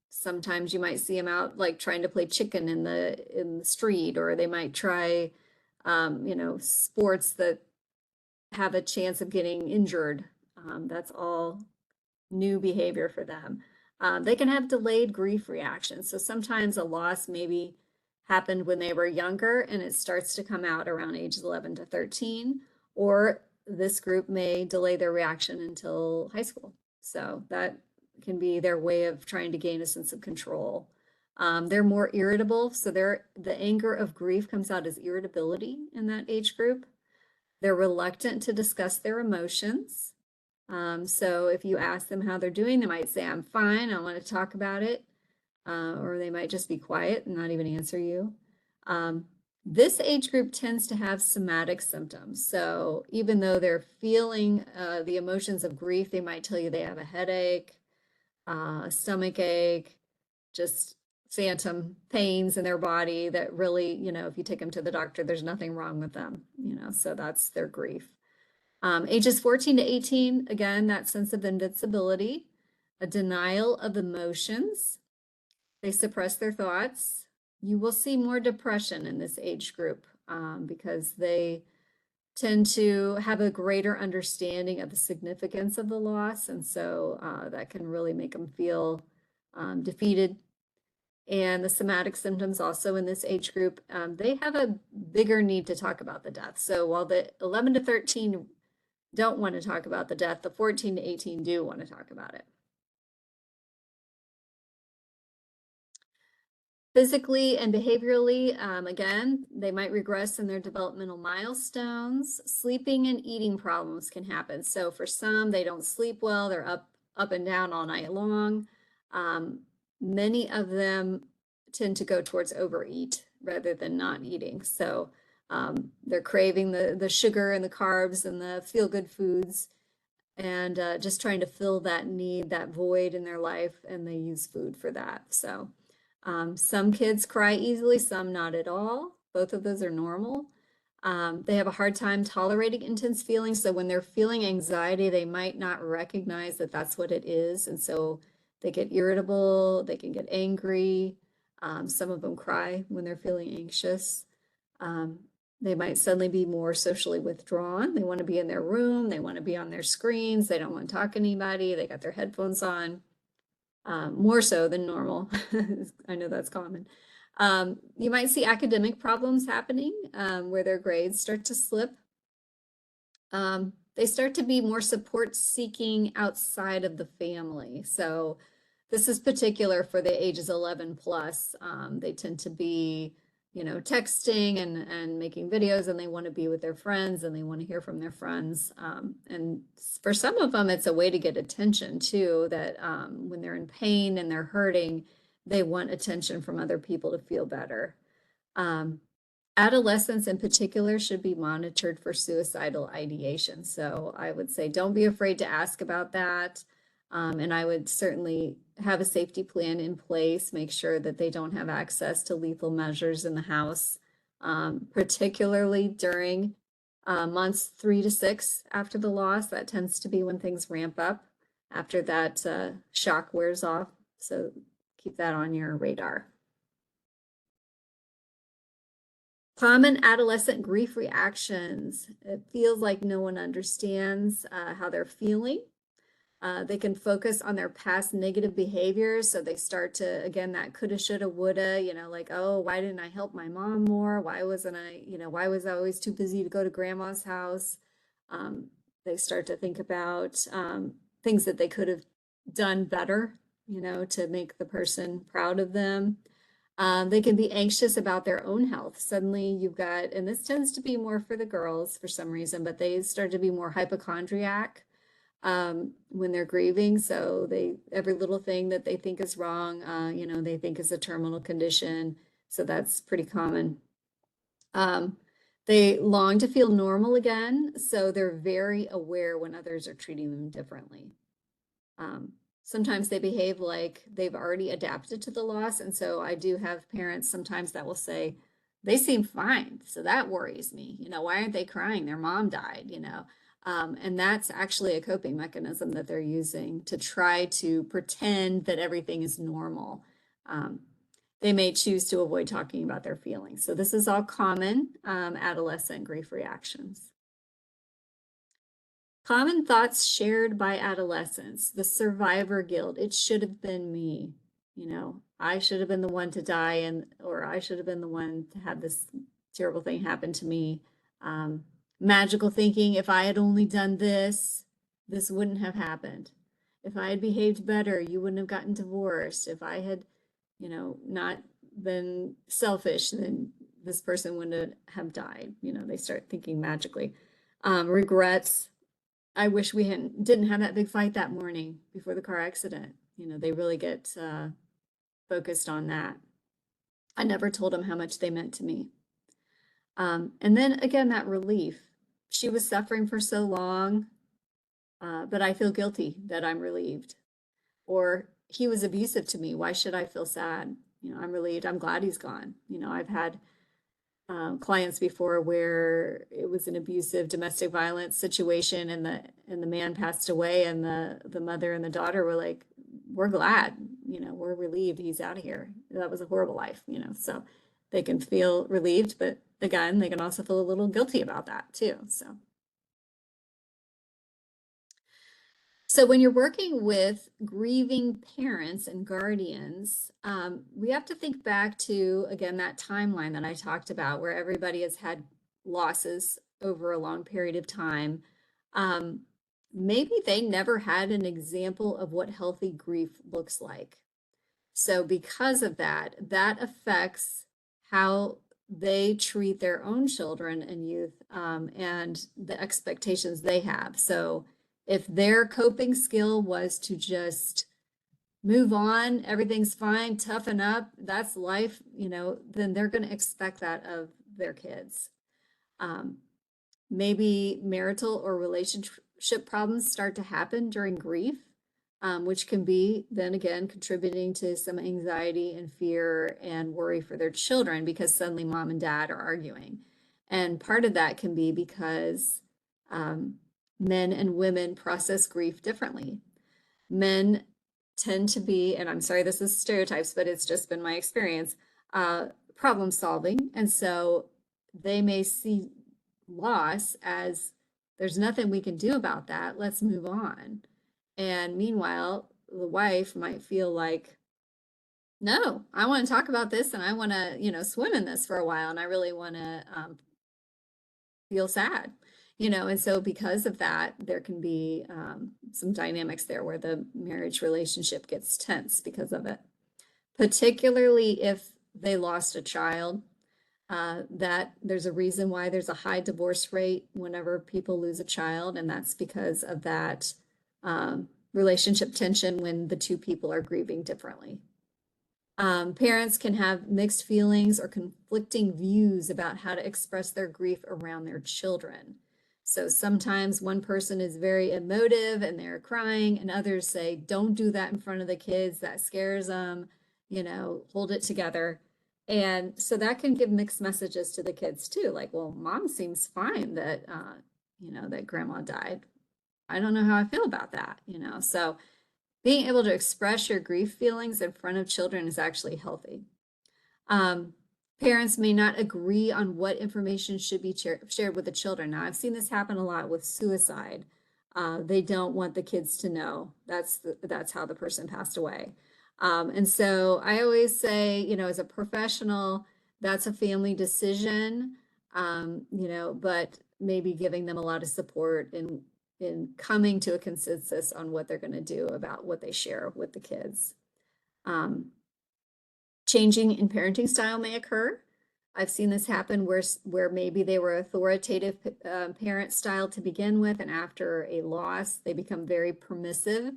A: Sometimes you might see them out like trying to play chicken in the street, or they might try, sports that have a chance of getting injured. That's all new behavior for them. They can have delayed grief reactions. So sometimes a loss maybe happened when they were younger and it starts to come out around ages 11 to 13, or this group may delay their reaction until high school. So that can be their way of trying to gain a sense of control. They're more irritable. So the anger of grief comes out as irritability in that age group. They're reluctant to discuss their emotions. So if you ask them how they're doing, they might say, I'm fine, I want to talk about it. Or they might just be quiet and not even answer you. This age group tends to have somatic symptoms. So even though they're feeling the emotions of grief, they might tell you they have a headache, a stomach ache, just phantom pains in their body that really, if you take them to the doctor, there's nothing wrong with them, so that's their grief. Ages 14 to 18, again, that sense of invincibility, a denial of emotions. They suppress their thoughts. You will see more depression in this age group because they tend to have a greater understanding of the significance of the loss. And so that can really make them feel defeated. And the somatic symptoms also in this age group, they have a bigger need to talk about the death. So while the 11 to 13 don't want to talk about the death, the 14 to 18 do want to talk about it. Physically and behaviorally, again, they might regress in their developmental milestones. Sleeping and eating problems can happen. So for some, they don't sleep well. They're up and down all night long. Many of them tend to go towards overeat rather than not eating. So they're craving the sugar and the carbs and the feel-good foods, and just trying to fill that need, that void in their life, and they use food for that. So some kids cry easily, some not at all. Both of those are normal. They have a hard time tolerating intense feelings. So when they're feeling anxiety, they might not recognize that that's what it is. And so they get irritable, they can get angry. Some of them cry when they're feeling anxious. They might suddenly be more socially withdrawn. They want to be in their room. They want to be on their screens. They don't want to talk to anybody. They got their headphones on. More so than normal. I know that's common. You might see academic problems happening where their grades start to slip. They start to be more support seeking outside of the family. So this is particular for the ages 11 plus. They tend to be, texting and making videos, and they want to be with their friends and they want to hear from their friends. And for some of them, it's a way to get attention too, that when they're in pain and they're hurting, they want attention from other people to feel better. Adolescents in particular should be monitored for suicidal ideation. So I would say don't be afraid to ask about that. And I would certainly have a safety plan in place, make sure that they don't have access to lethal measures in the house, particularly during months 3 to 6 after the loss. That tends to be when things ramp up after that shock wears off. So keep that on your radar. Common adolescent grief reactions. It feels like no one understands how they're feeling. They can focus on their past negative behaviors. So they start to, again, that coulda, shoulda, woulda, like, oh, why didn't I help my mom more? Why wasn't I, why was I always too busy to go to grandma's house? They start to think about things that they could have done better, to make the person proud of them. They can be anxious about their own health. Suddenly you've got, and this tends to be more for the girls for some reason, but they start to be more hypochondriac when they're grieving. So every little thing that they think is wrong, they think is a terminal condition. So that's pretty common. They long to feel normal again. So they're very aware when others are treating them differently. Sometimes they behave like they've already adapted to the loss. And so I do have parents sometimes that will say, they seem fine. So that worries me. Why aren't they crying? Their mom died, and that's actually a coping mechanism that they're using to try to pretend that everything is normal. They may choose to avoid talking about their feelings. So this is all common adolescent grief reactions. Common thoughts shared by adolescents, the survivor guilt. It should have been me. I should have been the one to die, or I should have been the one to have this terrible thing happen to me. Magical thinking, if I had only done this, this wouldn't have happened. If I had behaved better, you wouldn't have gotten divorced. If I had, not been selfish, then this person wouldn't have died. They start thinking magically. Regrets. I wish we didn't have that big fight that morning before the car accident. They really get focused on that. I never told them how much they meant to me. And then again, that relief. She was suffering for so long, but I feel guilty that I'm relieved. Or he was abusive to me. Why should I feel sad? I'm relieved. I'm glad he's gone. I've had clients before where it was an abusive domestic violence situation, and the man passed away, and the mother and the daughter were like, we're glad, we're relieved he's out of here. That was a horrible life, so they can feel relieved, but again, they can also feel a little guilty about that too. So when you're working with grieving parents and guardians, we have to think back to, again, that timeline that I talked about where everybody has had losses over a long period of time. Maybe they never had an example of what healthy grief looks like. So because of that, that affects how they treat their own children and youth and the expectations they have. So if their coping skill was to just move on, everything's fine, toughen up, that's life, then they're going to expect that of their kids. Maybe marital or relationship problems start to happen during grief, which can be then again contributing to some anxiety and fear and worry for their children because suddenly mom and dad are arguing. And part of that can be because men and women process grief differently. Men tend to be, and I'm sorry, this is stereotypes, but it's just been my experience, problem solving. And so they may see loss as there's nothing we can do about that. Let's move on. And meanwhile, the wife might feel like, no, I want to talk about this and I want to, swim in this for a while. And I really want to feel sad. And so because of that, there can be some dynamics there where the marriage relationship gets tense because of it, particularly if they lost a child. that there's a reason why there's a high divorce rate whenever people lose a child, and that's because of that relationship tension when the two people are grieving differently. Parents can have mixed feelings or conflicting views about how to express their grief around their children. So sometimes one person is very emotive and they're crying, and others say, don't do that in front of the kids, that scares them, hold it together. And so that can give mixed messages to the kids too, like, well, mom seems fine that, that grandma died. I don't know how I feel about that, so being able to express your grief feelings in front of children is actually healthy. Parents may not agree on what information should be shared with the children. Now, I've seen this happen a lot with suicide. They don't want the kids to know that's how the person passed away. And so I always say, as a professional, that's a family decision, but maybe giving them a lot of support in coming to a consensus on what they're going to do about what they share with the kids. Changing in parenting style may occur. I've seen this happen where maybe they were authoritative parent style to begin with, and after a loss, they become very permissive.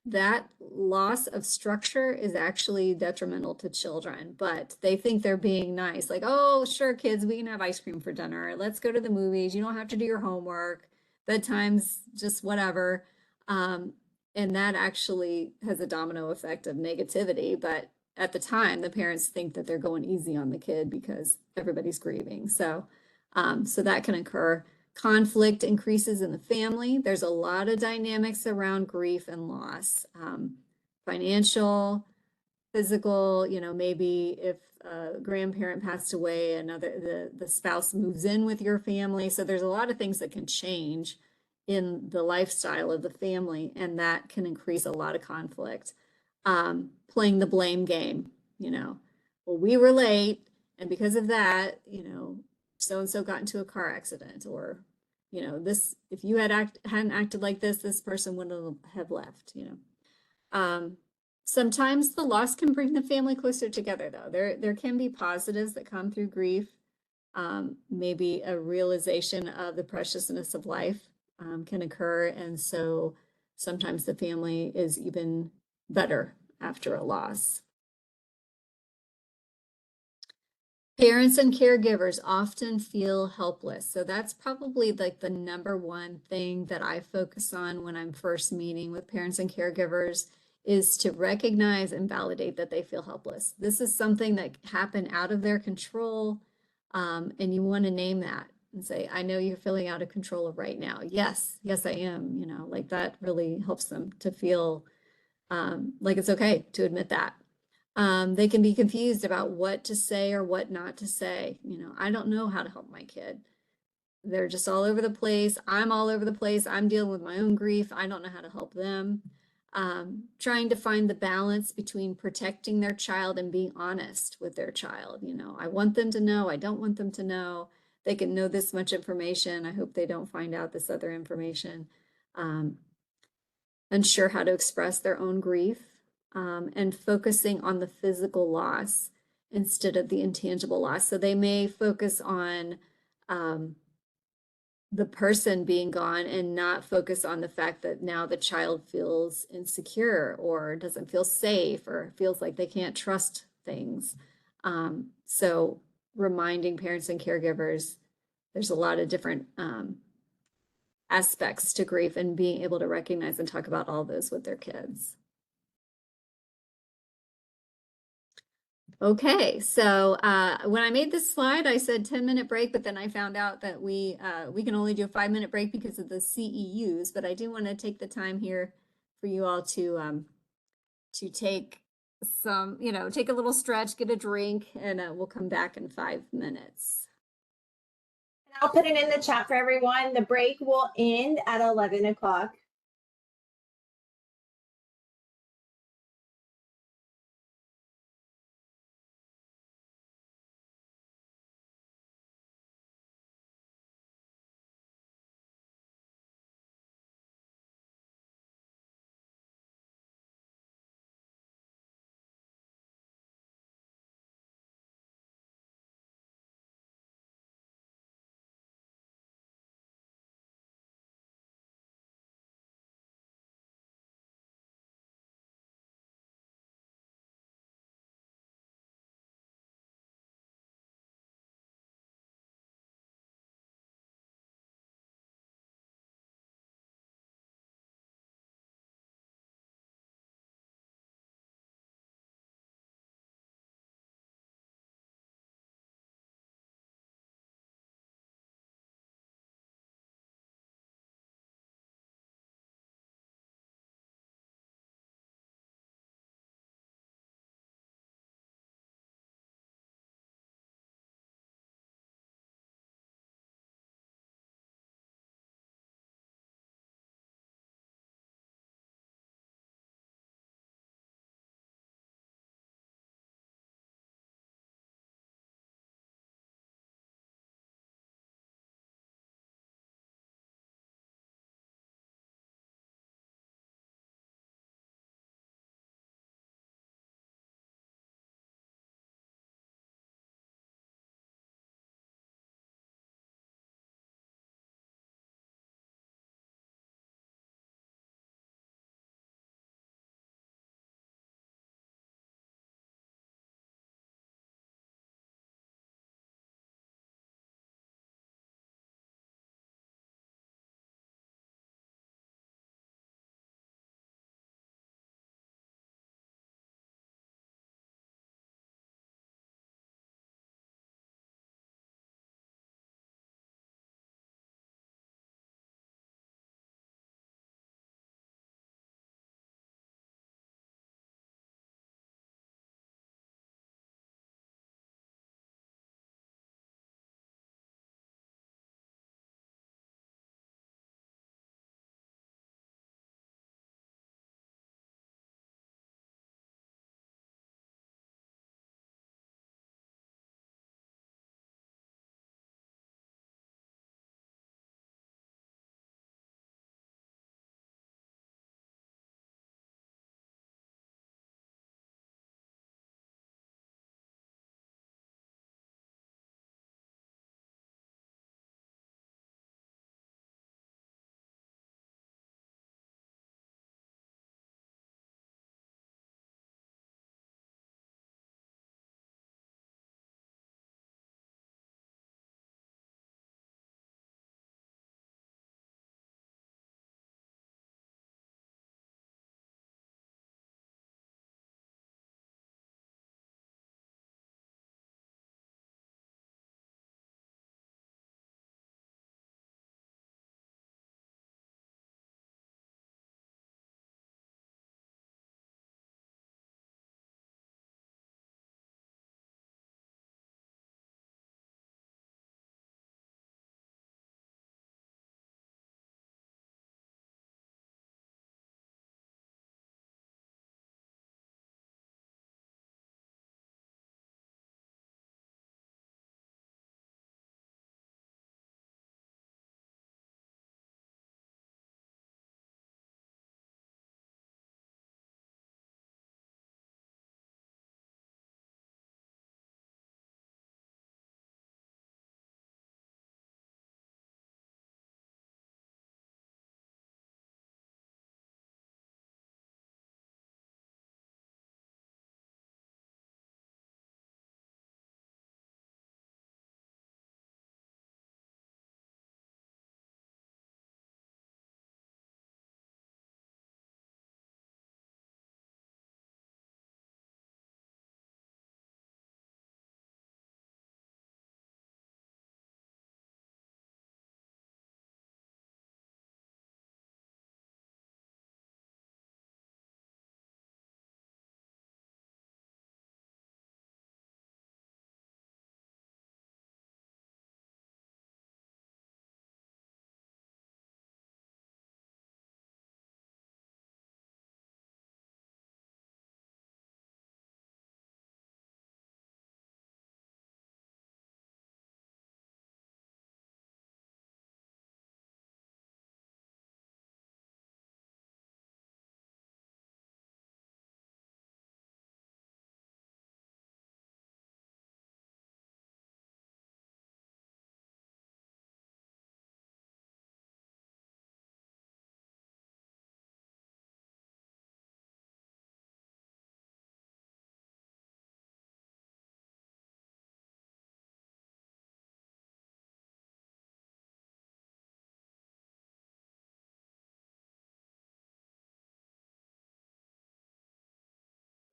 A: That loss of structure is actually detrimental to children, but they think they're being nice. Like, oh, sure, kids, we can have ice cream for dinner. Let's go to the movies. You don't have to do your homework. Bedtime's just whatever. And that actually has a domino effect of negativity. But at the time, the parents think that they're going easy on the kid because everybody's grieving. So that can occur. Conflict increases in the family. There's a lot of dynamics around grief and loss. Financial, physical, maybe if a grandparent passed away, the spouse moves in with your family. So there's a lot of things that can change in the lifestyle of the family, and that can increase a lot of conflict. Playing the blame game, well, we were late, and because of that, so-and-so got into a car accident, or, if you hadn't acted like this person wouldn't have left, Sometimes the loss can bring the family closer together, though. There can be positives that come through grief. Maybe a realization of the preciousness of life can occur, and so sometimes the family is even better after a loss. Parents and caregivers often feel helpless. So that's probably like the number one thing that I focus on when I'm first meeting with parents and caregivers, is to recognize and validate that they feel helpless. This is something that happened out of their control, and you want to name that and say, I know you're feeling out of control right now. Yes, I am. Like that really helps them to feel like it's okay to admit that. They can be confused about what to say or what not to say. I don't know how to help my kid. They're just all over the place. I'm all over the place. I'm dealing with my own grief. I don't know how to help them. Trying to find the balance between protecting their child and being honest with their child. I want them to know. I don't want them to know. They can know this much information. I hope they don't find out this other information. Unsure how to express their own grief. And focusing on the physical loss instead of the intangible loss. So they may focus on the person being gone and not focus on the fact that now the child feels insecure or doesn't feel safe or feels like they can't trust things. So reminding parents and caregivers, there's a lot of different aspects to grief, and being able to recognize and talk about all those with their kids. Okay, so when I made this slide, I said 10-minute break, but then I found out that we can only do a 5-minute break because of the CEUs. But I do want to take the time here for you all to take some, take a little stretch, get a drink, and we'll come back in 5 minutes.
B: I'll put it in the chat for everyone. The break will end at 11 o'clock.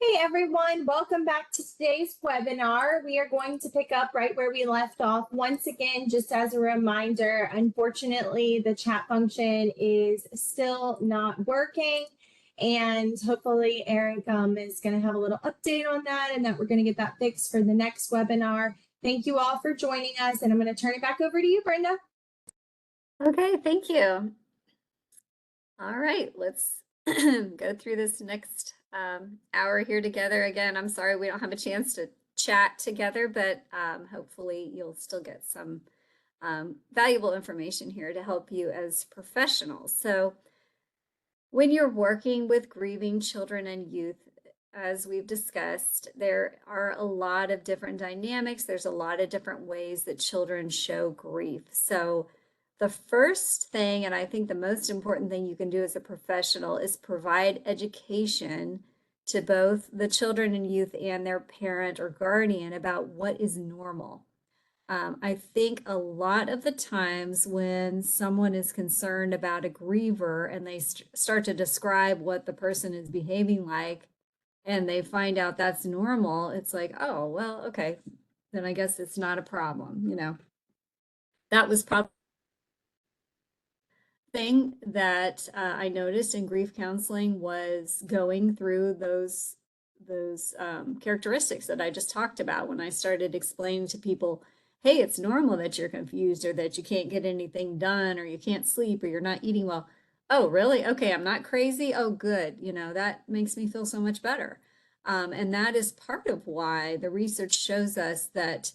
B: Hey everyone, welcome back to today's webinar. We are going to pick up right where we left off. Once again, just as a reminder, unfortunately, the chat function is still not working. And hopefully Eric is going to have a little update on that and that we're going to get that fixed for the next webinar. Thank you all for joining us, and I'm going to turn it back over to you, Brenda.
A: Okay, thank you. All right, let's go through this next hour here together. Again, I'm sorry we don't have a chance to chat together, but hopefully you'll still get some valuable information here to help you as professionals. So when you're working with grieving children and youth, as we've discussed, there are a lot of different dynamics. There's a lot of different ways that children show grief. So the first thing, and I think the most important thing you can do as a professional, is provide education to both the children and youth and their parent or guardian about what is normal. I think a lot of the times when someone is concerned about a griever and they start to describe what the person is behaving like, and they find out that's normal, it's like, oh, well, okay, then I guess it's not a problem. That was probably thing that I noticed in grief counseling was going through those characteristics that I just talked about when I started explaining to people, hey, it's normal that you're confused or that you can't get anything done or you can't sleep or you're not eating well. Oh, really? Okay, I'm not crazy. Oh, good. That makes me feel so much better. And that is part of why the research shows us that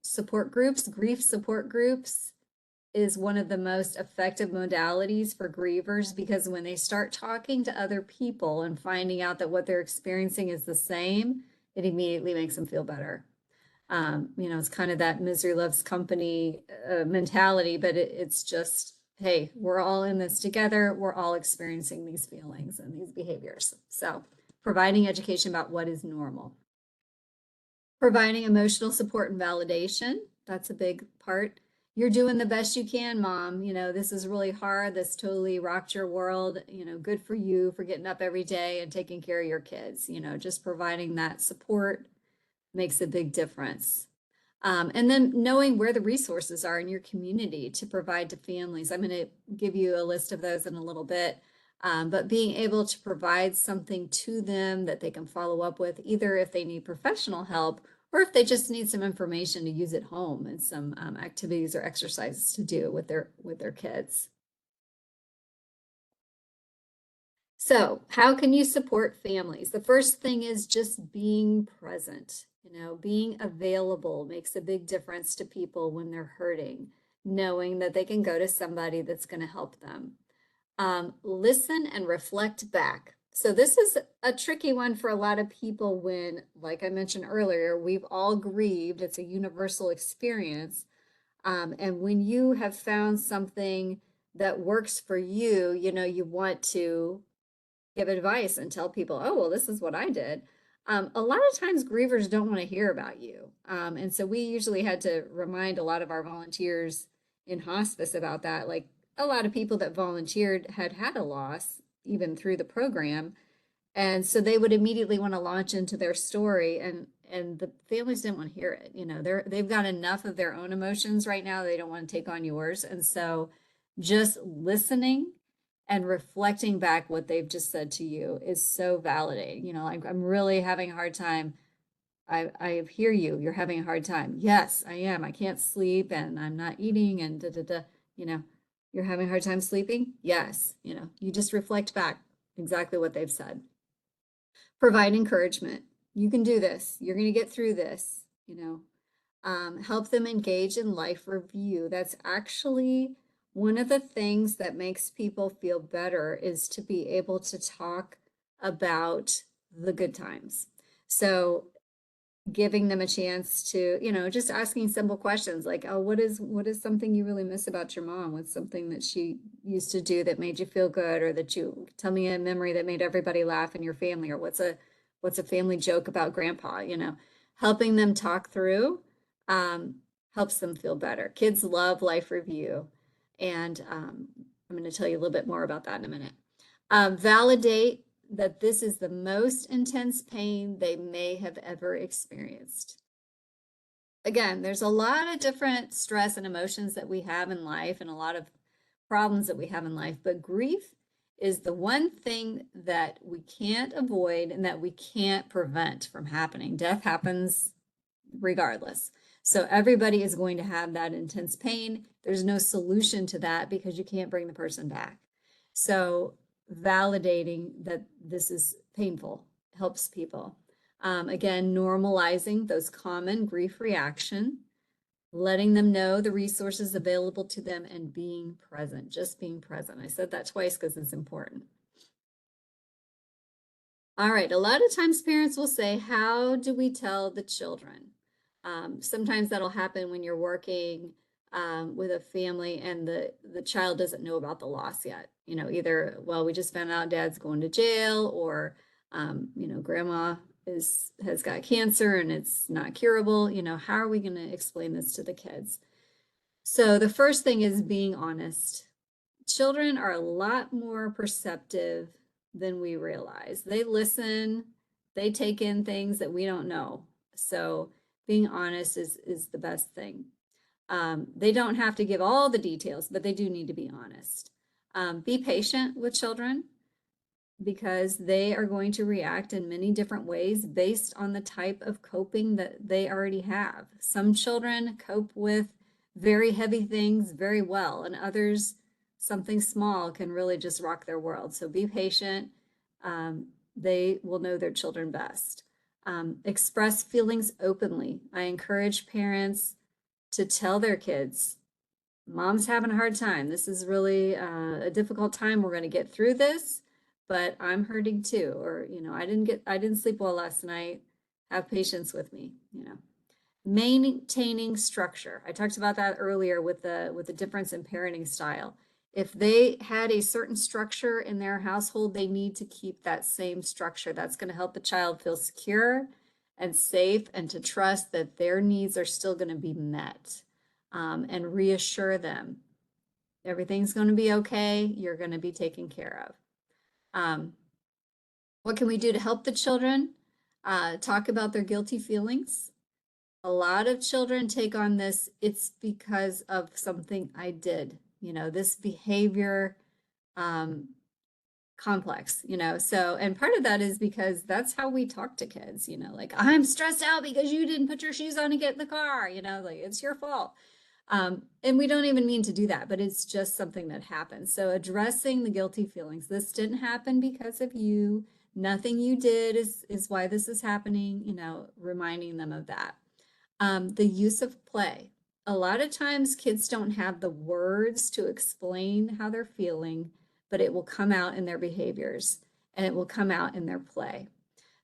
A: support groups, grief support groups, is one of the most effective modalities for grievers, because when they start talking to other people and finding out that what they're experiencing is the same, it immediately makes them feel better. It's kind of that misery loves company mentality, but it's just, hey, we're all in this together. We're all experiencing these feelings and these behaviors. So providing education about what is normal. Providing emotional support and validation, that's a big part. You're doing the best you can, mom. This is really hard. This totally rocked your world. Good for you for getting up every day and taking care of your kids. Just providing that support makes a big difference. And then knowing where the resources are in your community to provide to families. I'm going to give you a list of those in a little bit. But being able to provide something to them that they can follow up with, either if they need professional help or if they just need some information to use at home and some activities or exercises to do with their kids. So how can you support families? The first thing is just being present. Being available makes a big difference to people when they're hurting, knowing that they can go to somebody that's going to help them. Listen and reflect back. So this is a tricky one for a lot of people when, like I mentioned earlier, we've all grieved. It's a universal experience. And when you have found something that works for you, you want to give advice and tell people, oh, well, this is what I did. A lot of times grievers don't want to hear about you. And so we usually had to remind a lot of our volunteers in hospice about that. Like, a lot of people that volunteered had had a loss even through the program, and so they would immediately want to launch into their story, and the families didn't want to hear it. They've got enough of their own emotions right now. They don't want to take on yours. And so just listening and reflecting back what they've just said to you is so validating. Like, I'm really having a hard time. I hear you. You're having a hard time. Yes, I am. I can't sleep and I'm not eating and da da da. You know, you're having a hard time sleeping? Yes. You just reflect back exactly what they've said. Provide encouragement. You can do this. You're going to get through this. Help them engage in life review. That's actually one of the things that makes people feel better, is to be able to talk about the good times. So giving them a chance to, just asking simple questions like, oh, what is something you really miss about your mom? What's something that she used to do that made you feel good, or that you tell me a memory that made everybody laugh in your family, or what's a family joke about grandpa? Helping them talk through helps them feel better. Kids love life review, and I'm going to tell you a little bit more about that in a minute. Validate that this is the most intense pain they may have ever experienced. Again, there's a lot of different stress and emotions that we have in life and a lot of problems that we have in life, but grief is the one thing that we can't avoid and that we can't prevent from happening. Death happens regardless. So everybody is going to have that intense pain. There's no solution to that because you can't bring the person back. So validating that this is painful helps people. Again, normalizing those common grief reaction, letting them know the resources available to them, and being present, just being present. I said that twice because it's important. All right, a lot of times parents will say, how do we tell the children? Sometimes that'll happen when you're working with a family and the child doesn't know about the loss yet. You know, either, well, we just found out dad's going to jail, or, you know, grandma has got cancer and it's not curable. You know, how are we going to explain this to the kids? So the first thing is being honest. Children are a lot more perceptive than we realize. They listen, they take in things that we don't know. So being honest is the best thing. They don't have to give all the details, but they do need to be honest. Be patient with children because they are going to react in many different ways based on the type of coping that they already have. Some children cope with very heavy things very well, and others, something small can really just rock their world. So be patient. They will know their children best. Express feelings openly. I encourage parents to tell their kids, mom's having a hard time. This is really a difficult time. We're going to get through this, but I'm hurting too. Or, you know, I didn't sleep well last night. Have patience with me, you know. Maintaining structure. I talked about that earlier with the difference in parenting style. If they had a certain structure in their household, they need to keep that same structure. That's going to help the child feel secure and safe and to trust that their needs are still going to be met, and reassure them everything's going to be okay. You're going to be taken care of. What can we do to help the children? Talk about their guilty feelings. A lot of children take on this, it's because of something I did, you know, this behavior complex, you know. So, and part of that is because that's how we talk to kids, you know, like, I'm stressed out because you didn't put your shoes on to get in the car, you know, like it's your fault. And we don't even mean to do that, but it's just something that happens. So addressing the guilty feelings, this didn't happen because of you. Nothing you did is why this is happening, you know, reminding them of that. The use of play. A lot of times kids don't have the words to explain how they're feeling, but it will come out in their behaviors and it will come out in their play.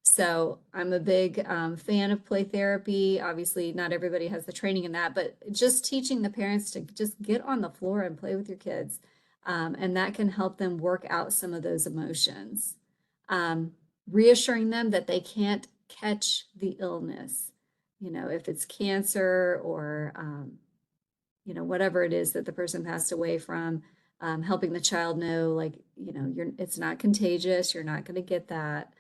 A: So I'm a big fan of play therapy. Obviously, not everybody has the training in that, but just teaching the parents to just get on the floor and play with your kids. And that can help them work out some of those emotions. Reassuring them that they can't catch the illness. You know, if it's cancer or, you know, whatever it is that the person passed away from, helping the child know, like, you know, it's not contagious, you're not going to get that.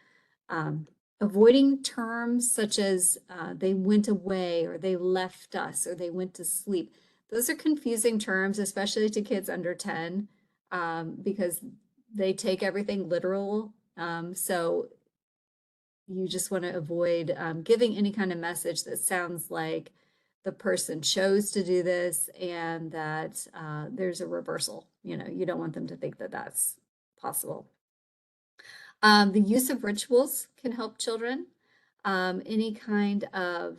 A: Avoiding terms such as they went away or they left us or they went to sleep. Those are confusing terms, especially to kids under 10, because they take everything literal. So you just want to avoid giving any kind of message that sounds like the person chose to do this and that there's a reversal. You know, you don't want them to think that that's possible. The use of rituals can help children. Any kind of,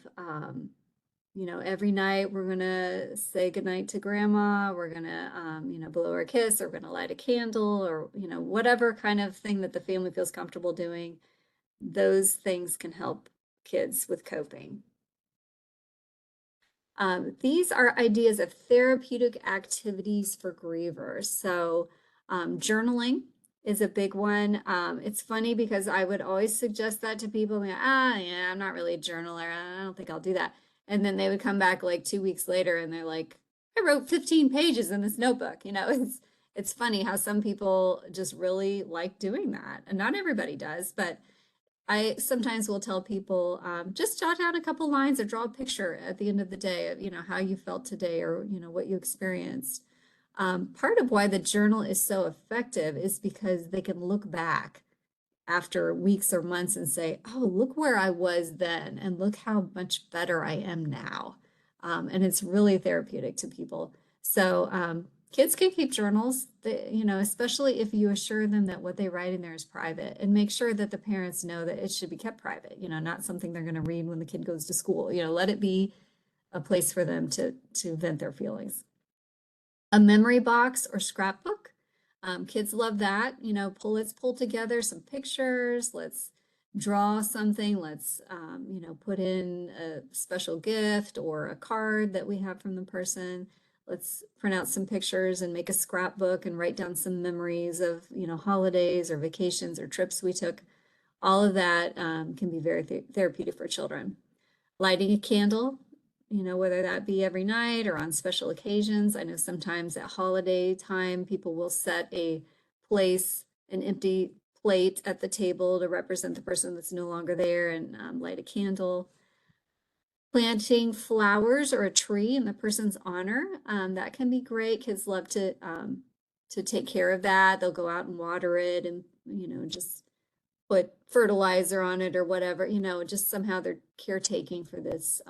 A: you know, every night we're going to say goodnight to grandma, we're going to, you know, blow her a kiss, or we're going to light a candle, or, you know, whatever kind of thing that the family feels comfortable doing. Those things can help kids with coping. These are ideas of therapeutic activities for grievers. So journaling is a big one. It's funny because I would always suggest that to people. Like, yeah, I'm not really a journaler. I don't think I'll do that. And then they would come back like 2 weeks later and they're like, I wrote 15 pages in this notebook. You know, it's funny how some people just really like doing that. And not everybody does, but I sometimes will tell people, just jot down a couple lines or draw a picture at the end of the day of, how you felt today or, what you experienced. Part of why the journal is so effective is because they can look back after weeks or months and say, oh, look where I was then, and look how much better I am now. And it's really therapeutic to people. So kids can keep journals, especially if you assure them that what they write in there is private, and make sure that the parents know that it should be kept private, not something they're going to read when the kid goes to school. Let it be a place for them to vent their feelings. A memory box or scrapbook. Kids love that. Let's pull together some pictures. Let's draw something. Let's, put in a special gift or a card that we have from the person. Let's print out some pictures and make a scrapbook and write down some memories of, holidays or vacations or trips we took. All of that can be very therapeutic for children. Lighting a candle, whether that be every night or on special occasions. I know sometimes at holiday time, people will set an empty plate at the table to represent the person that's no longer there, and light a candle. Planting flowers or a tree in the person's honor, that can be great. Kids love to take care of that. They'll go out and water it and, just put fertilizer on it or whatever, just somehow they're caretaking for this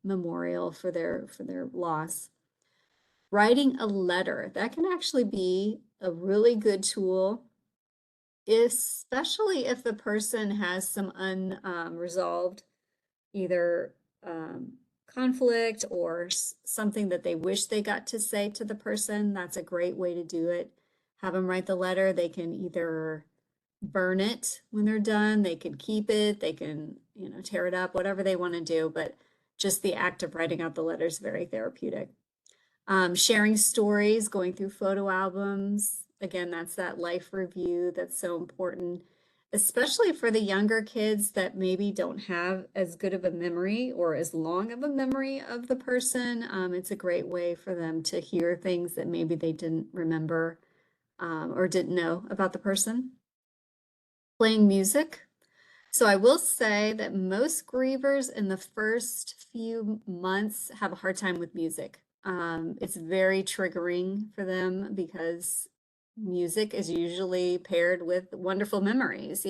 A: memorial for their loss. Writing a letter, that can actually be a really good tool, especially if the person has some unresolved either conflict or something that they wish they got to say to the person. That's a great way to do it. Have them write the letter. They can either burn it when they're done, they can keep it, they can, tear it up, whatever they want to do, but just the act of writing out the letter is very therapeutic. Sharing stories, going through photo albums, again, that's that life review that's so important, especially for the younger kids that maybe don't have as good of a memory or as long of a memory of the person. It's a great way for them to hear things that maybe they didn't remember or didn't know about the person. Playing music. So I will say that most grievers in the first few months have a hard time with music. It's very triggering for them because music is usually paired with wonderful memories,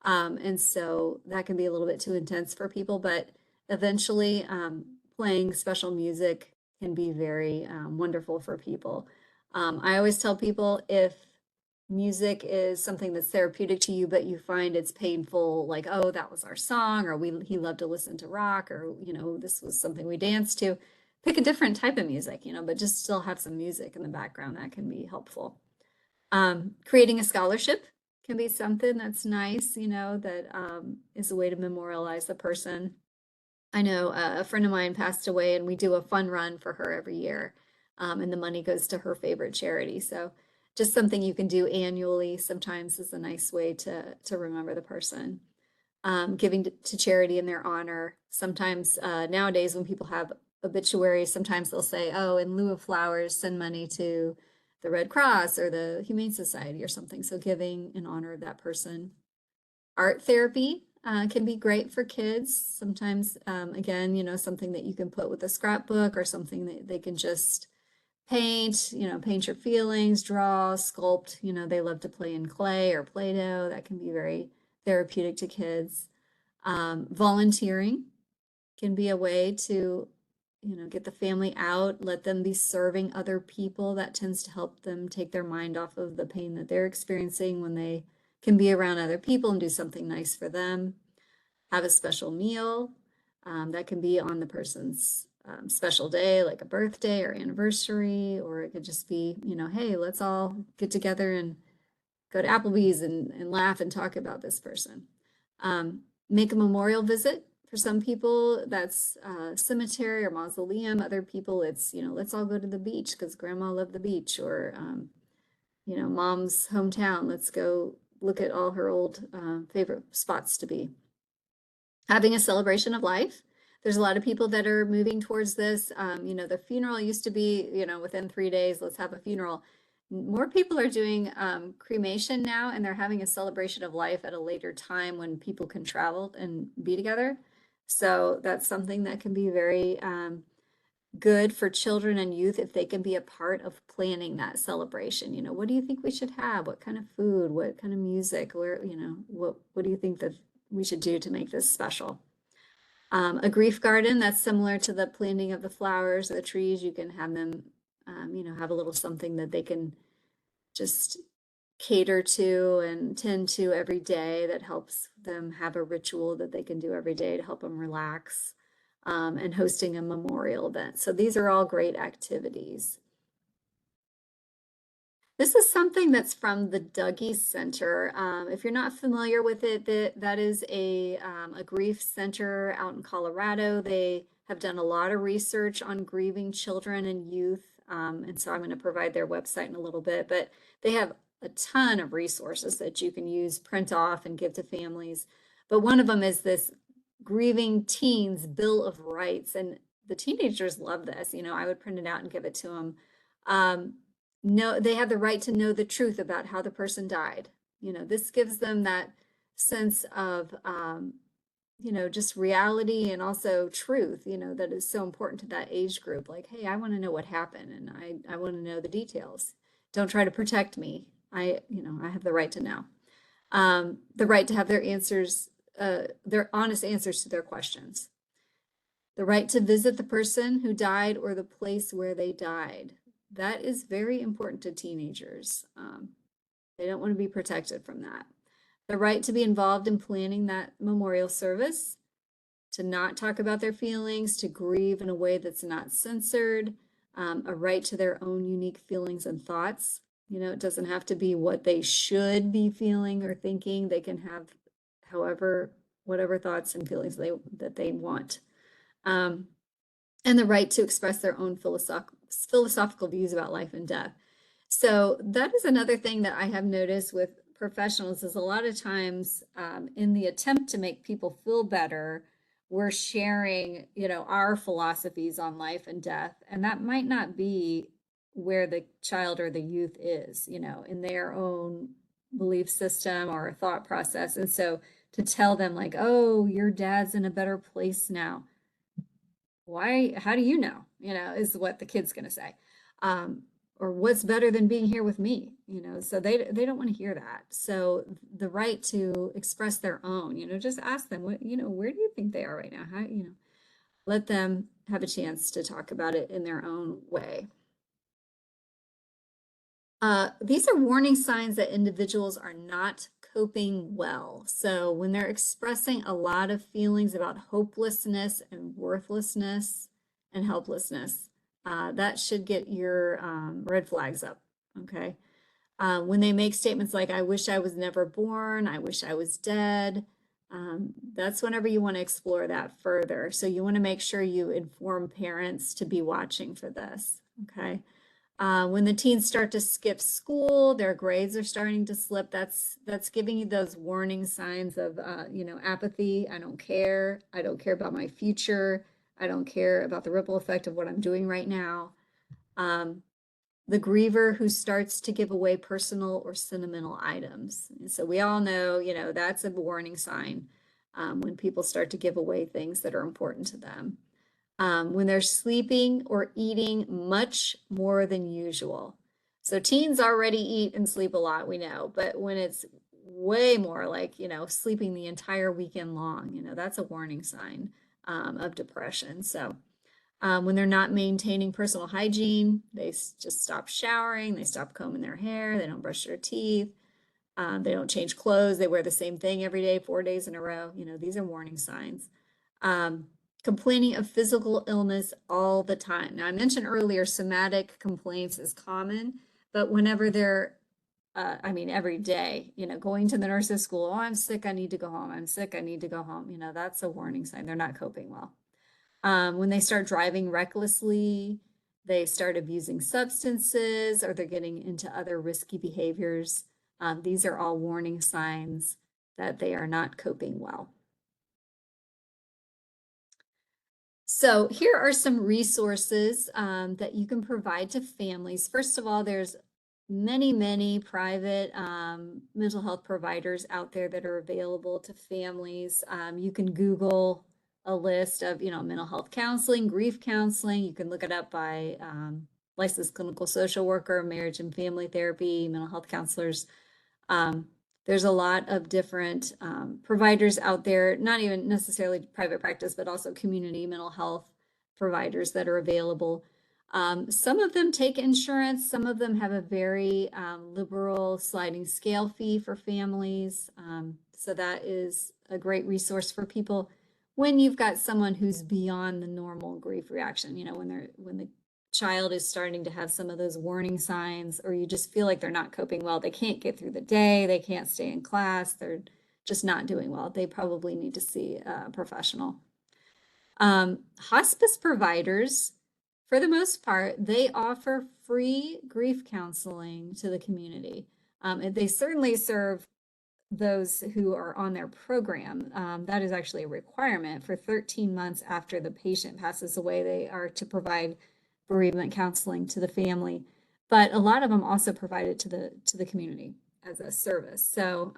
A: and so that can be a little bit too intense for people, but eventually playing special music can be very wonderful for people. I always tell people if music is something that's therapeutic to you, but you find it's painful, like, oh, that was our song, or he loved to listen to rock, or, this was something we danced to, pick a different type of music, but just still have some music in the background. That can be helpful. Creating a scholarship can be something that's nice, that is a way to memorialize the person. I know a friend of mine passed away, and we do a fun run for her every year, and the money goes to her favorite charity. So just something you can do annually sometimes is a nice way to remember the person. Giving to charity in their honor. Sometimes nowadays when people have obituaries, sometimes they'll say, oh, in lieu of flowers, send money to the Red Cross or the Humane Society or something. So giving in honor of that person. Art therapy can be great for kids. Sometimes, again, something that you can put with a scrapbook or something that they can just paint, paint your feelings, draw, sculpt. They love to play in clay or Play-Doh. That can be very therapeutic to kids. Volunteering can be a way to, get the family out, let them be serving other people. That tends to help them take their mind off of the pain that they're experiencing when they can be around other people and do something nice for them. Have a special meal that can be on the person's special day, like a birthday or anniversary, or it could just be, hey, let's all get together and go to Applebee's and laugh and talk about this person. Make a memorial visit. For some people, that's cemetery or mausoleum. Other people, it's, let's all go to the beach because grandma loved the beach, or, mom's hometown. Let's go look at all her old favorite spots to be. Having a celebration of life. There's a lot of people that are moving towards this. The funeral used to be, within 3 days, let's have a funeral. More people are doing cremation now, and they're having a celebration of life at a later time when people can travel and be together. So that's something that can be very good for children and youth if they can be a part of planning that celebration. You know, what do you think we should have? What kind of food? What kind of music? Where, you know, what do you think that we should do to make this special? A grief garden, that's similar to the planting of the flowers, the trees. You can have them, you know, have a little something that they can just cater to and tend to every day that helps them have a ritual that they can do every day to help them relax, and hosting a memorial event. So these are all great activities. This is something that's from the Dougie Center. If you're not familiar with it, that is a grief center out in Colorado. They have done a lot of research on grieving children and youth. And so I'm going to provide their website in a little bit, but they have a ton of resources that you can use, print off, and give to families. But one of them is this Grieving Teens Bill of Rights. And the teenagers love this. You know, I would print it out and give it to them. No, they have the right to know the truth about how the person died. You know, this gives them that sense of, you know, just reality and also truth, you know, that is so important to that age group. Like, hey, I want to know what happened and I want to know the details. Don't try to protect me. You know, I have the right to know. The right to have their honest answers to their questions. The right to visit the person who died or the place where they died. That is very important to teenagers. They don't want to be protected from that. The right to be involved in planning that memorial service, to not talk about their feelings, to grieve in a way that's not censored, a right to their own unique feelings and thoughts. You know, it doesn't have to be what they should be feeling or thinking. They can have whatever thoughts and feelings that they want. And the right to express their own philosophical views about life and death. So that is another thing that I have noticed with professionals is a lot of times, in the attempt to make people feel better, we're sharing, you know, our philosophies on life and death, and that might not be where the child or the youth is, you know, in their own belief system or thought process. And so to tell them like, oh, your dad's in a better place now. Why, how do you know, you know, is what the kid's going to say. Or what's better than being here with me, you know, so they don't want to hear that. So the right to express their own, you know, just ask them, what, you know, where do you think they are right now? How, you know, let them have a chance to talk about it in their own way. These are warning signs that individuals are not coping well. So when they're expressing a lot of feelings about hopelessness and worthlessness and helplessness, that should get your red flags up, okay? When they make statements like, I wish I was never born, I wish I was dead, that's whenever you want to explore that further. So you want to make sure you inform parents to be watching for this, okay? When the teens start to skip school, their grades are starting to slip. That's giving you those warning signs of, you know, apathy. I don't care. I don't care about my future. I don't care about the ripple effect of what I'm doing right now. The griever who starts to give away personal or sentimental items. And so we all know, you know, that's a warning sign, when people start to give away things that are important to them. When they're sleeping or eating much more than usual. So teens already eat and sleep a lot, we know, but when it's way more, like, you know, sleeping the entire weekend long, you know, that's a warning sign, of depression. So when they're not maintaining personal hygiene, they just stop showering, they stop combing their hair, they don't brush their teeth, they don't change clothes, they wear the same thing every day, 4 days in a row. You know, these are warning signs. Complaining of physical illness all the time. Now, I mentioned earlier somatic complaints is common, but whenever they're, I mean, every day, you know, going to the nurse's school, oh, I'm sick, I need to go home. I'm sick, I need to go home. You know, that's a warning sign. They're not coping well. When they start driving recklessly, they start abusing substances, or they're getting into other risky behaviors. These are all warning signs that they are not coping well. So here are some resources that you can provide to families. First of all, there's many private mental health providers out there that are available to families. You can Google a list of, mental health counseling, grief counseling. You can look it up by licensed clinical social worker, marriage and family therapy, mental health counselors. There's a lot of different providers out there, not even necessarily private practice, but also community mental health providers that are available. Some of them take insurance. Some of them have a very liberal sliding scale fee for families. So that is a great resource for people when you've got someone who's beyond the normal grief reaction, when the child is starting to have some of those warning signs, or you just feel like they're not coping well. They can't get through the day. They can't stay in class. They're just not doing well. They probably need to see a professional. Hospice providers, for the most part, they offer free grief counseling to the community. And they certainly serve those who are on their program. That is actually a requirement. For 13 months after the patient passes away, they are to provide bereavement counseling to the family. But a lot of them also provide it to the community as a service. So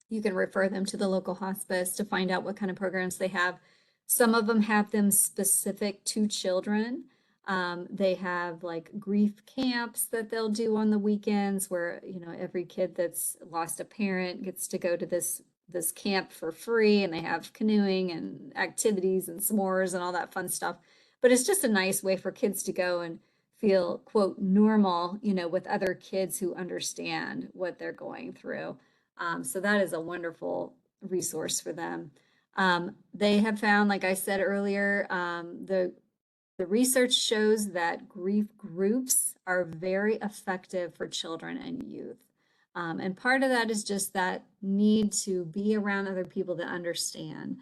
A: you can refer them to the local hospice to find out what kind of programs they have. Some of them have them specific to children. They have like grief camps that they'll do on the weekends where, every kid that's lost a parent gets to go to this camp for free, and they have canoeing and activities and s'mores and all that fun stuff. But it's just a nice way for kids to go and feel, quote, normal, with other kids who understand what they're going through. So that is a wonderful resource for them. They have found, like I said earlier, the research shows that grief groups are very effective for children and youth. And part of that is just that need to be around other people that understand.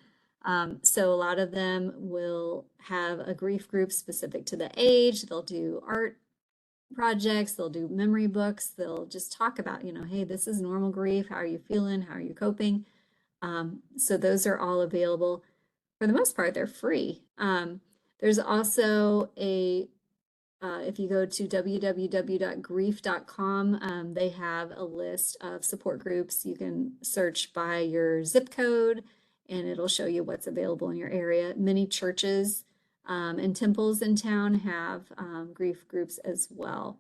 A: So a lot of them will have a grief group specific to the age. They'll do art projects, they'll do memory books, they'll just talk about, hey, this is normal grief. How are you feeling? How are you coping? So those are all available. For the most part, they're free. There's also if you go to www.grief.com, they have a list of support groups. You can search by your zip code and it'll show you what's available in your area. Many churches and temples in town have grief groups as well.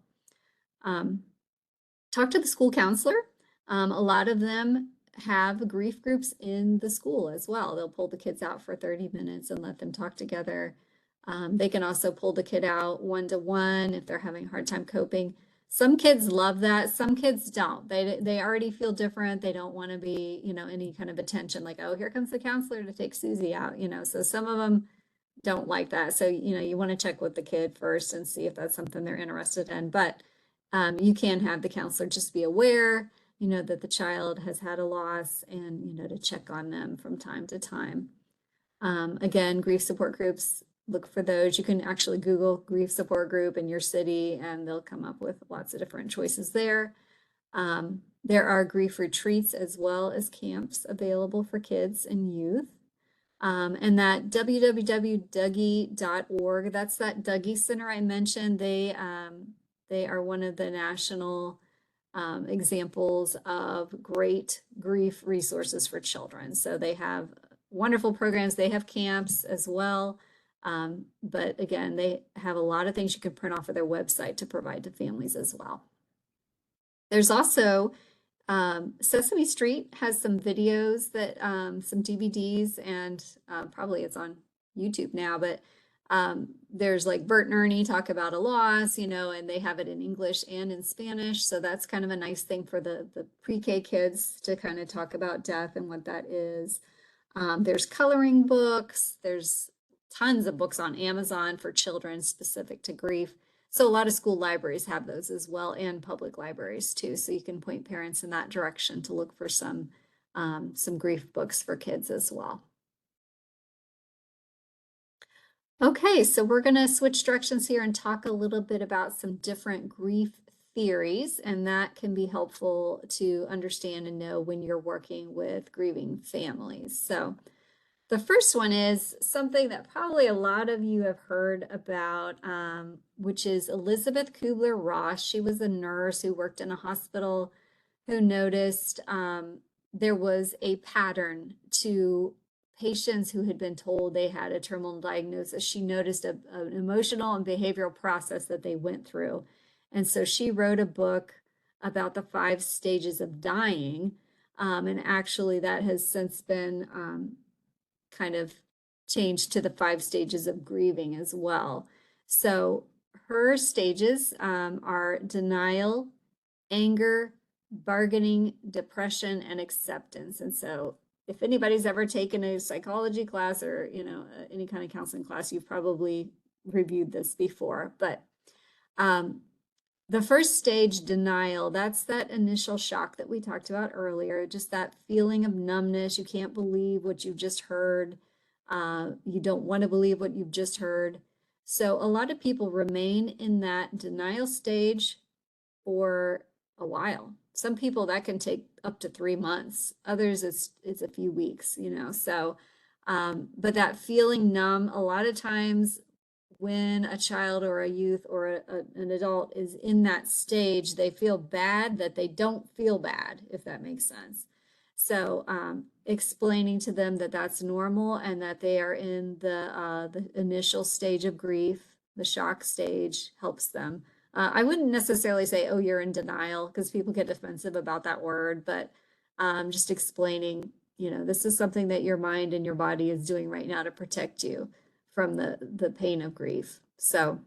A: Talk to the school counselor. A lot of them have grief groups in the school as well. They'll pull the kids out for 30 minutes and let them talk together. They can also pull the kid out one-to-one if they're having a hard time coping. Some kids love that. Some kids don't. They already feel different. They don't want to be, any kind of attention, like, oh, here comes the counselor to take Susie out, so some of them don't like that. So, you want to check with the kid first and see if that's something they're interested in. But you can have the counselor just be aware, that the child has had a loss and, to check on them from time to time. Again, grief support groups, look for those. You can actually Google grief support group in your city and they'll come up with lots of different choices there. There are grief retreats as well as camps available for kids and youth. And that www.dougie.org, that's that Dougie Center I mentioned. They are one of the national examples of great grief resources for children. So they have wonderful programs. They have camps as well. But again, they have a lot of things you can print off of their website to provide to families as well. There's also Sesame Street has some videos that some DVDs, and probably it's on YouTube now, but there's like Bert and Ernie talk about a loss, and they have it in English and in Spanish. So that's kind of a nice thing for the pre-K kids to kind of talk about death and what that is. There's coloring books. There's tons of books on Amazon for children specific to grief. So a lot of school libraries have those as well, and public libraries too. So you can point parents in that direction to look for some grief books for kids as well. Okay, so we're going to switch directions here and talk a little bit about some different grief theories, and that can be helpful to understand and know when you're working with grieving families. So The first one is something that probably a lot of you have heard about, which is Elisabeth Kübler-Ross. She was a nurse who worked in a hospital who noticed there was a pattern to patients who had been told they had a terminal diagnosis. She noticed an emotional and behavioral process that they went through. And so she wrote a book about the 5 stages of dying. And actually, that has since been kind of changed to the 5 stages of grieving as well. So her stages are denial, anger, bargaining, depression, and acceptance. And so if anybody's ever taken a psychology class or, any kind of counseling class, you've probably reviewed this before. But the first stage, denial, that's that initial shock that we talked about earlier, just that feeling of numbness. You can't believe what you've just heard. You don't want to believe what you've just heard. So a lot of people remain in that denial stage for a while. Some people that can take up to 3 months. Others it's a few weeks, So, but that feeling numb, a lot of times when a child or a youth or an adult is in that stage, they feel bad that they don't feel bad, if that makes sense. So explaining to them that that's normal and that they are in the initial stage of grief, the shock stage, helps them. I wouldn't necessarily say, oh, you're in denial, because people get defensive about that word, but just explaining, this is something that your mind and your body is doing right now to protect you from the pain of grief. So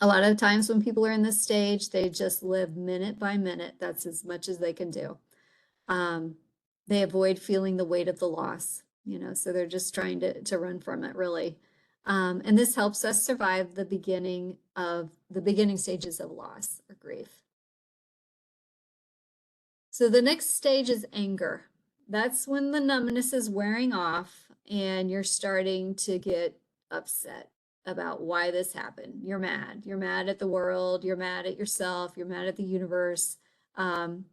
A: a lot of times when people are in this stage, they just live minute by minute. That's as much as they can do. They avoid feeling the weight of the loss, so they're just trying to run from it, really. And this helps us survive the beginning stages of loss or grief. So the next stage is anger. That's when the numbness is wearing off and you're starting to get upset about why this happened. You're mad. You're mad at the world. You're mad at yourself. You're mad at the universe. And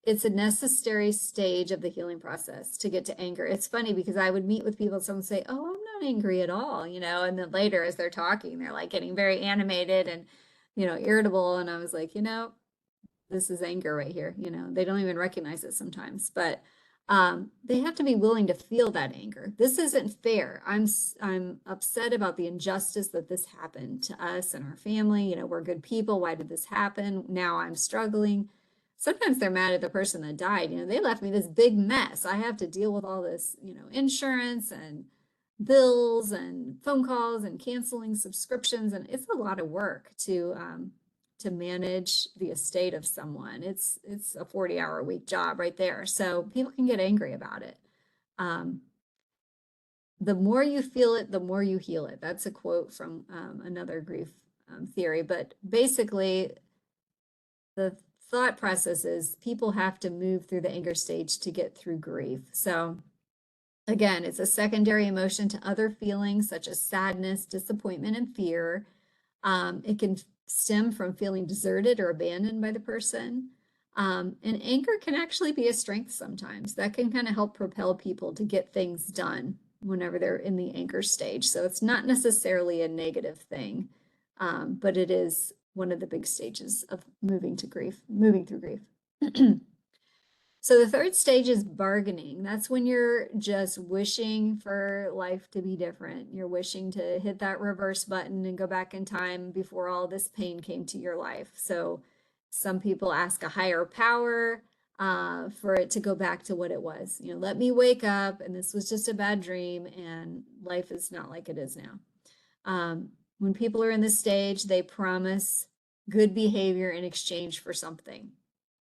A: it's a necessary stage of the healing process to get to anger. It's funny because I would meet with people and someone say, oh, I'm not angry at all, and then later as they're talking, they're like getting very animated and, irritable. And I was like, this is anger right here. They don't even recognize it sometimes, but they have to be willing to feel that anger. This isn't fair. I'm upset about the injustice that this happened to us and our family. We're good people. Why did this happen? Now I'm struggling. Sometimes they're mad at the person that died. They left me this big mess. I have to deal with all this, insurance and bills and phone calls and canceling subscriptions. And it's a lot of work to manage the estate of someone. It's a 40-hour-a-week job right there. So people can get angry about it. The more you feel it, the more you heal it. That's a quote from another grief theory. But basically, the thought process is people have to move through the anger stage to get through grief. So again, it's a secondary emotion to other feelings such as sadness, disappointment, and fear. It can stem from feeling deserted or abandoned by the person. And anger can actually be a strength sometimes. That can kind of help propel people to get things done whenever they're in the anger stage. So it's not necessarily a negative thing, but it is one of the big stages of moving through grief. So the third stage is bargaining. That's when you're just wishing for life to be different. You're wishing to hit that reverse button and go back in time before all this pain came to your life. So some people ask a higher power for it to go back to what it was. Let me wake up and this was just a bad dream and life is not like it is now. When people are in this stage, they promise good behavior in exchange for something,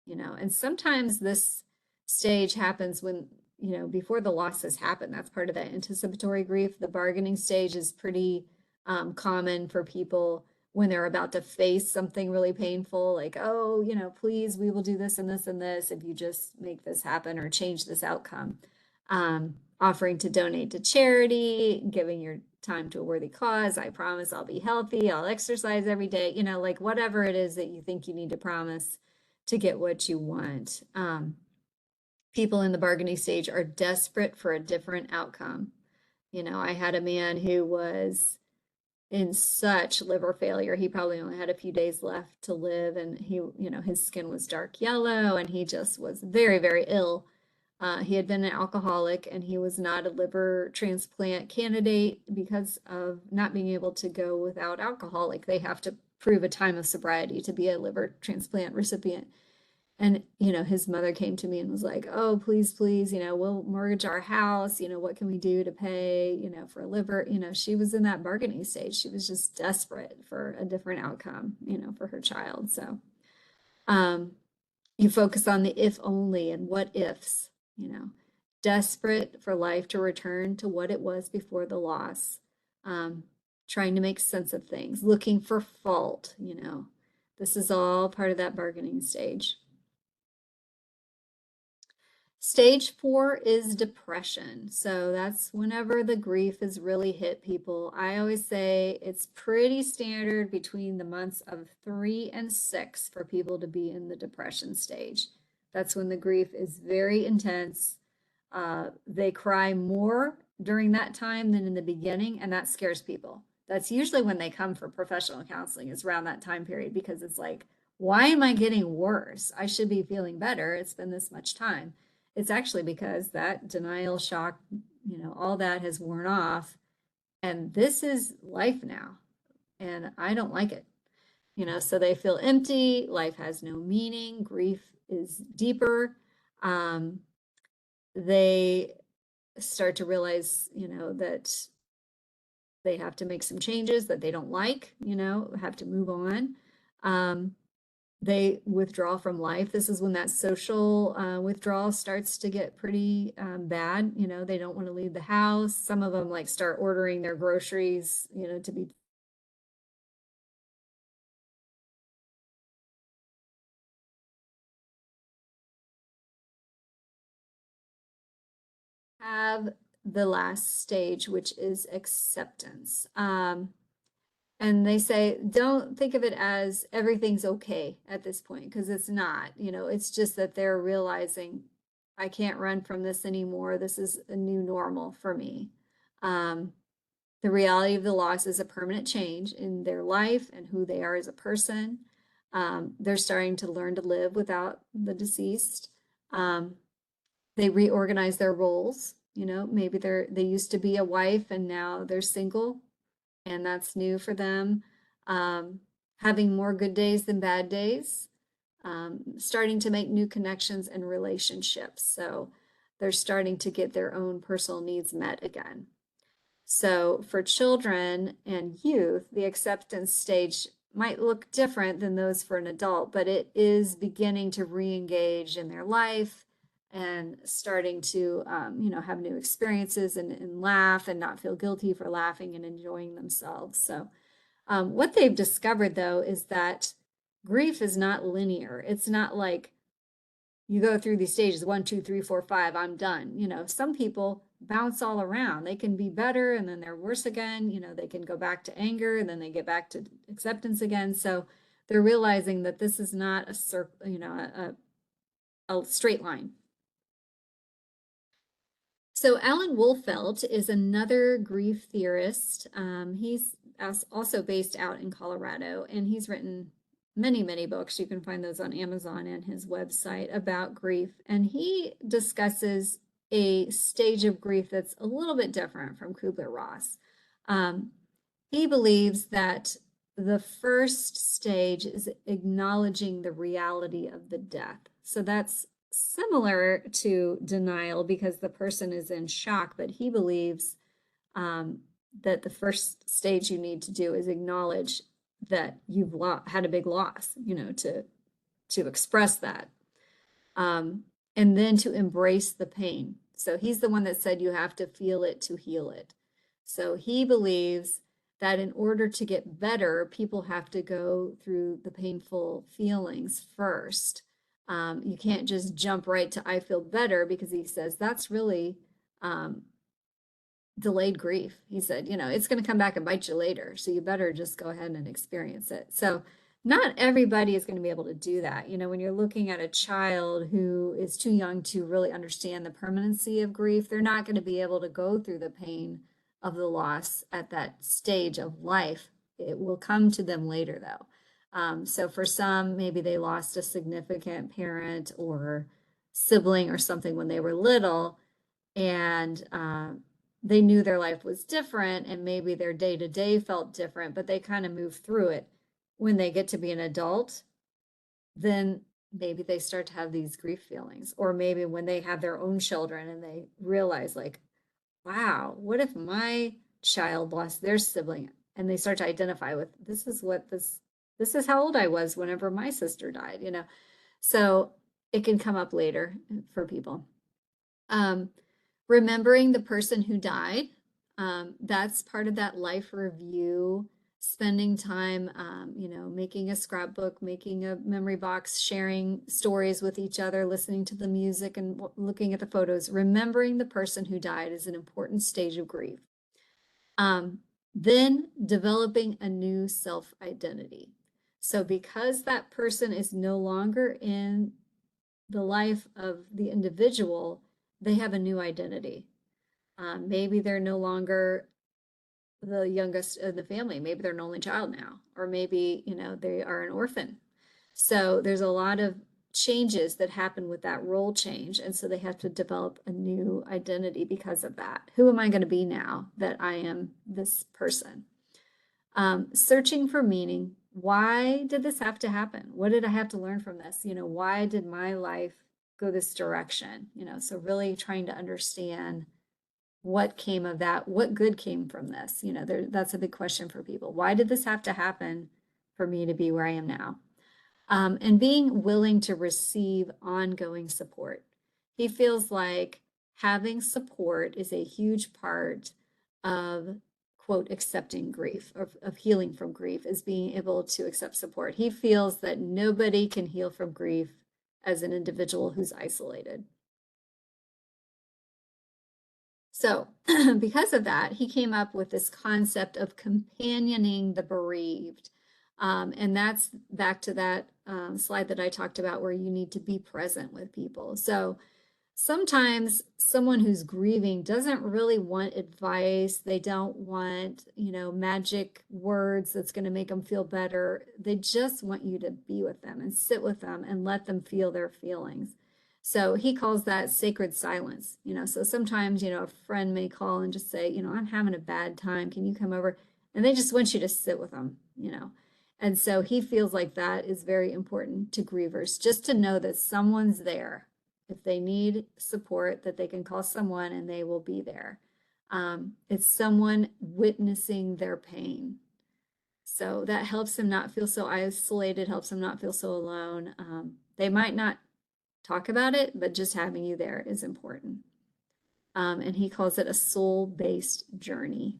A: and sometimes this stage happens when, before the loss has happened. That's part of that anticipatory grief. The bargaining stage is pretty common for people when they're about to face something really painful, like, oh, please, we will do this and this and this if you just make this happen or change this outcome. Offering to donate to charity, giving your time to a worthy cause. I promise I'll be healthy. I'll exercise every day, like whatever it is that you think you need to promise to get what you want. people in the bargaining stage are desperate for a different outcome. You know, I had a man who was in such liver failure. He probably only had a few days left to live, and he, you know, his skin was dark yellow, and he just was very, very ill. He had been an alcoholic, and he was not a liver transplant candidate because of not being able to go without alcohol. Like they have to prove a time of sobriety to be a liver transplant recipient. And, you know, his mother came to me and was like, oh, please, please, you know, we'll mortgage our house. You know, what can we do to pay, you know, for a liver? You know, she was in that bargaining stage. She was just desperate for a different outcome, you know, for her child. So you focus on the if only and what ifs, you know, desperate for life to return to what it was before the loss, trying to make sense of things, looking for fault, you know. This is all part of that bargaining stage. Stage 4 is depression. So that's whenever the grief has really hit people. I always say it's pretty standard between the months of 3 and 6 for people to be in the depression stage. That's when the grief is very intense. They cry more during that time than in the beginning, and that scares people. That's usually when they come for professional counseling, is around that time period, because it's like, why am I getting worse? I should be feeling better. It's been this much time. It's actually because that denial, shock, you know, all that has worn off. And this is life now. And I don't like it. You know, so they feel empty. Life has no meaning. Grief is deeper. They start to realize, you know, that they have to make some changes that they don't like, you know, have to move on. They withdraw from life. This is when that social withdrawal starts to get pretty bad. You know, they don't want to leave the house. Some of them like start ordering their groceries, you know, to be have the last stage, which is acceptance. And they say, don't think of it as everything's okay at this point, because it's not, you know, it's just that they're realizing I can't run from this anymore. This is a new normal for me. The reality of the loss is a permanent change in their life and who they are as a person. They're starting to learn to live without the deceased. They reorganize their roles. You know, maybe they used to be a wife and now they're single, and that's new for them. Having more good days than bad days, starting to make new connections and relationships. So they're starting to get their own personal needs met again. So for children and youth, the acceptance stage might look different than those for an adult, but it is beginning to re-engage in their life and starting to, you know, have new experiences and laugh and not feel guilty for laughing and enjoying themselves. So what they've discovered, though, is that grief is not linear. It's not like you go through these stages, 1, 2, 3, 4, 5, I'm done. You know, some people bounce all around. They can be better and then they're worse again. You know, they can go back to anger and then they get back to acceptance again. So they're realizing that this is not a circle, you know, a straight line. So Alan Wolfelt is another grief theorist. He's also based out in Colorado, and he's written many, many books. You can find those on Amazon and his website about grief. And he discusses a stage of grief that's a little bit different from Kübler-Ross. He believes that the first stage is acknowledging the reality of the death. So that's similar to denial because the person is in shock, but he believes that the first stage you need to do is acknowledge that you've had a big loss, you know, to express that, and then to embrace the pain. So he's the one that said you have to feel it to heal it. So he believes that in order to get better, people have to go through the painful feelings first. You can't just jump right to I feel better, because he says that's really delayed grief. He said, you know, it's going to come back and bite you later. So you better just go ahead and experience it. So not everybody is going to be able to do that. You know, when you're looking at a child who is too young to really understand the permanency of grief, they're not going to be able to go through the pain of the loss at that stage of life. It will come to them later, though. So for some, maybe they lost a significant parent or sibling or something when they were little, and they knew their life was different, and maybe their day-to-day felt different, but they kind of moved through it. When they get to be an adult, then maybe they start to have these grief feelings, or maybe when they have their own children and they realize, like, wow, what if my child lost their sibling? And they start to identify with, this is how old I was whenever my sister died, you know? So it can come up later for people. Remembering the person who died, that's part of that life review, spending time, you know, making a scrapbook, making a memory box, sharing stories with each other, listening to the music and looking at the photos. Remembering the person who died is an important stage of grief. Then developing a new self-identity. So because that person is no longer in the life of the individual, they have a new identity. Maybe they're no longer the youngest of the family. Maybe they're an only child now, or maybe, you know, they are an orphan. So there's a lot of changes that happen with that role change. And so they have to develop a new identity because of that. Who am I going to be now that I am this person? Searching for meaning. Why did this have to happen? What did I have to learn from this? You know, why did my life go this direction? You know, so really trying to understand what came of that, what good came from this. You know, that's a big question for people. Why did this have to happen for me to be where I am now? And being willing to receive ongoing support. He feels like having support is a huge part of, quote, accepting grief, of healing from grief, is being able to accept support. He feels that nobody can heal from grief as an individual who's isolated. So because of that, he came up with this concept of companioning the bereaved. And that's back to that slide that I talked about, where you need to be present with people. So sometimes someone who's grieving doesn't really want advice. They don't want, you know, magic words that's going to make them feel better. They just want you to be with them and sit with them and let them feel their feelings. So he calls that sacred silence, you know. So sometimes, you know, a friend may call and just say, you know, I'm having a bad time. Can you come over? And they just want you to sit with them, you know. And so he feels like that is very important to grievers, just to know that someone's there. If they need support, that they can call someone and they will be there. It's someone witnessing their pain. So that helps them not feel so isolated, helps them not feel so alone. They might not talk about it, but just having you there is important. And he calls it a soul-based journey.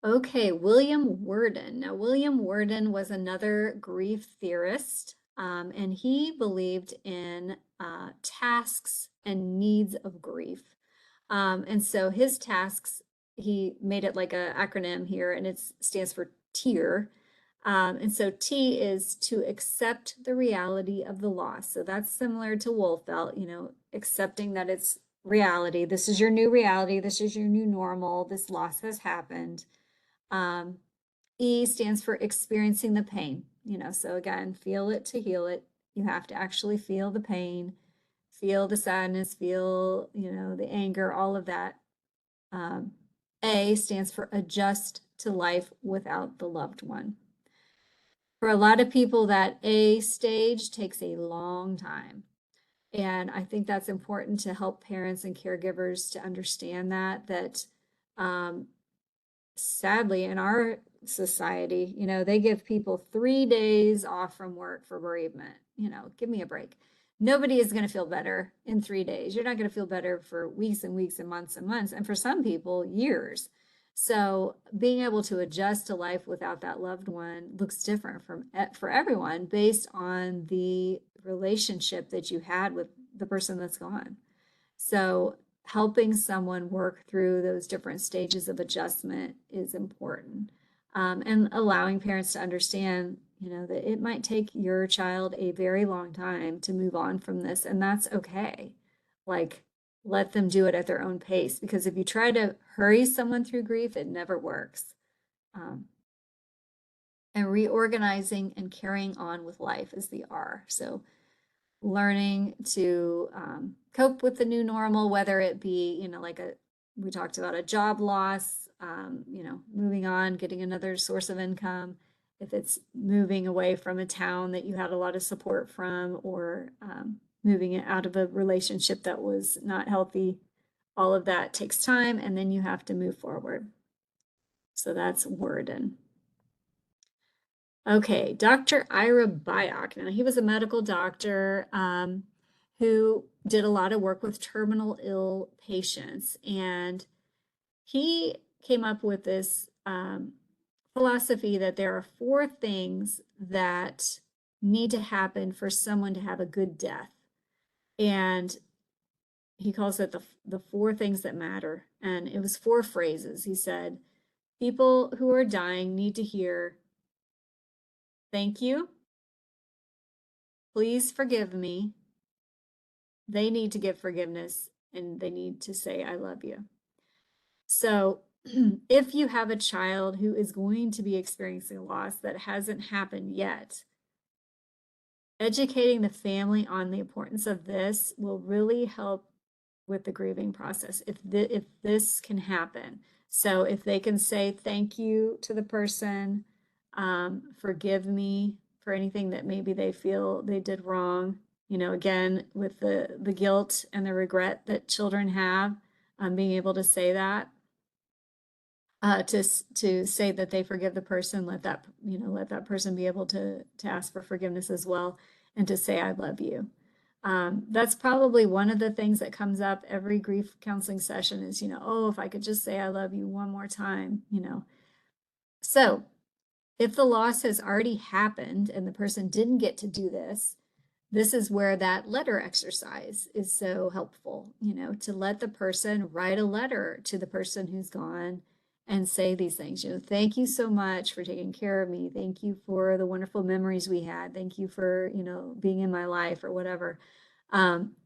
A: Okay, William Worden. Now, William Worden was another grief theorist, and he believed in tasks and needs of grief. And so his tasks, he made it like an acronym here, and it stands for TEAR. And so T is to accept the reality of the loss. So that's similar to Wolfelt, you know, accepting that it's reality. This is your new reality. This is your new normal. This loss has happened. E stands for experiencing the pain, you know, so again, feel it to heal it. You have to actually feel the pain, feel the sadness, feel, you know, the anger, all of that. A stands for adjust to life without the loved one. For a lot of people, that A stage takes a long time. And I think that's important to help parents and caregivers to understand that sadly in our society, you know, they give people 3 days off from work for bereavement. You know, give me a break. Nobody is going to feel better in 3 days. You're not going to feel better for weeks and weeks and months and months, and for some people, years. So being able to adjust to life without that loved one looks different for everyone based on the relationship that you had with the person that's gone. So helping someone work through those different stages of adjustment is important. And allowing parents to understand, that it might take your child a very long time to move on from this, and that's okay. Like, let them do it at their own pace, because if you try to hurry someone through grief, it never works. And reorganizing and carrying on with life is the R. So learning to cope with the new normal, whether it be, we talked about a job loss, moving on, getting another source of income. If it's moving away from a town that you had a lot of support from, or moving it out of a relationship that was not healthy, all of that takes time, and then you have to move forward. So that's Worden. Okay, Dr. Ira Byock. Now, he was a medical doctor who did a lot of work with terminal ill patients. And he came up with this philosophy that there are 4 things that need to happen for someone to have a good death. And he calls it the 4 things that matter. And it was 4 phrases. He said, people who are dying need to hear, "Thank you. Please forgive me." They need to give forgiveness, and they need to say, "I love you." So if you have a child who is going to be experiencing a loss that hasn't happened yet, educating the family on the importance of this will really help with the grieving process if this can happen. So if they can say thank you to the person, forgive me for anything that maybe they feel they did wrong, again, with the guilt and the regret that children have, being able to say that, to say that they forgive the person, let that person be able to ask for forgiveness as well, and to say, "I love you." That's probably one of the things that comes up every grief counseling session is, "Oh, if I could just say I love you one more time." So if the loss has already happened and the person didn't get to do this, this is where that letter exercise is so helpful, to let the person write a letter to the person who's gone and say these things, "Thank you so much for taking care of me. Thank you for the wonderful memories we had. Thank you for, being in my life," or whatever.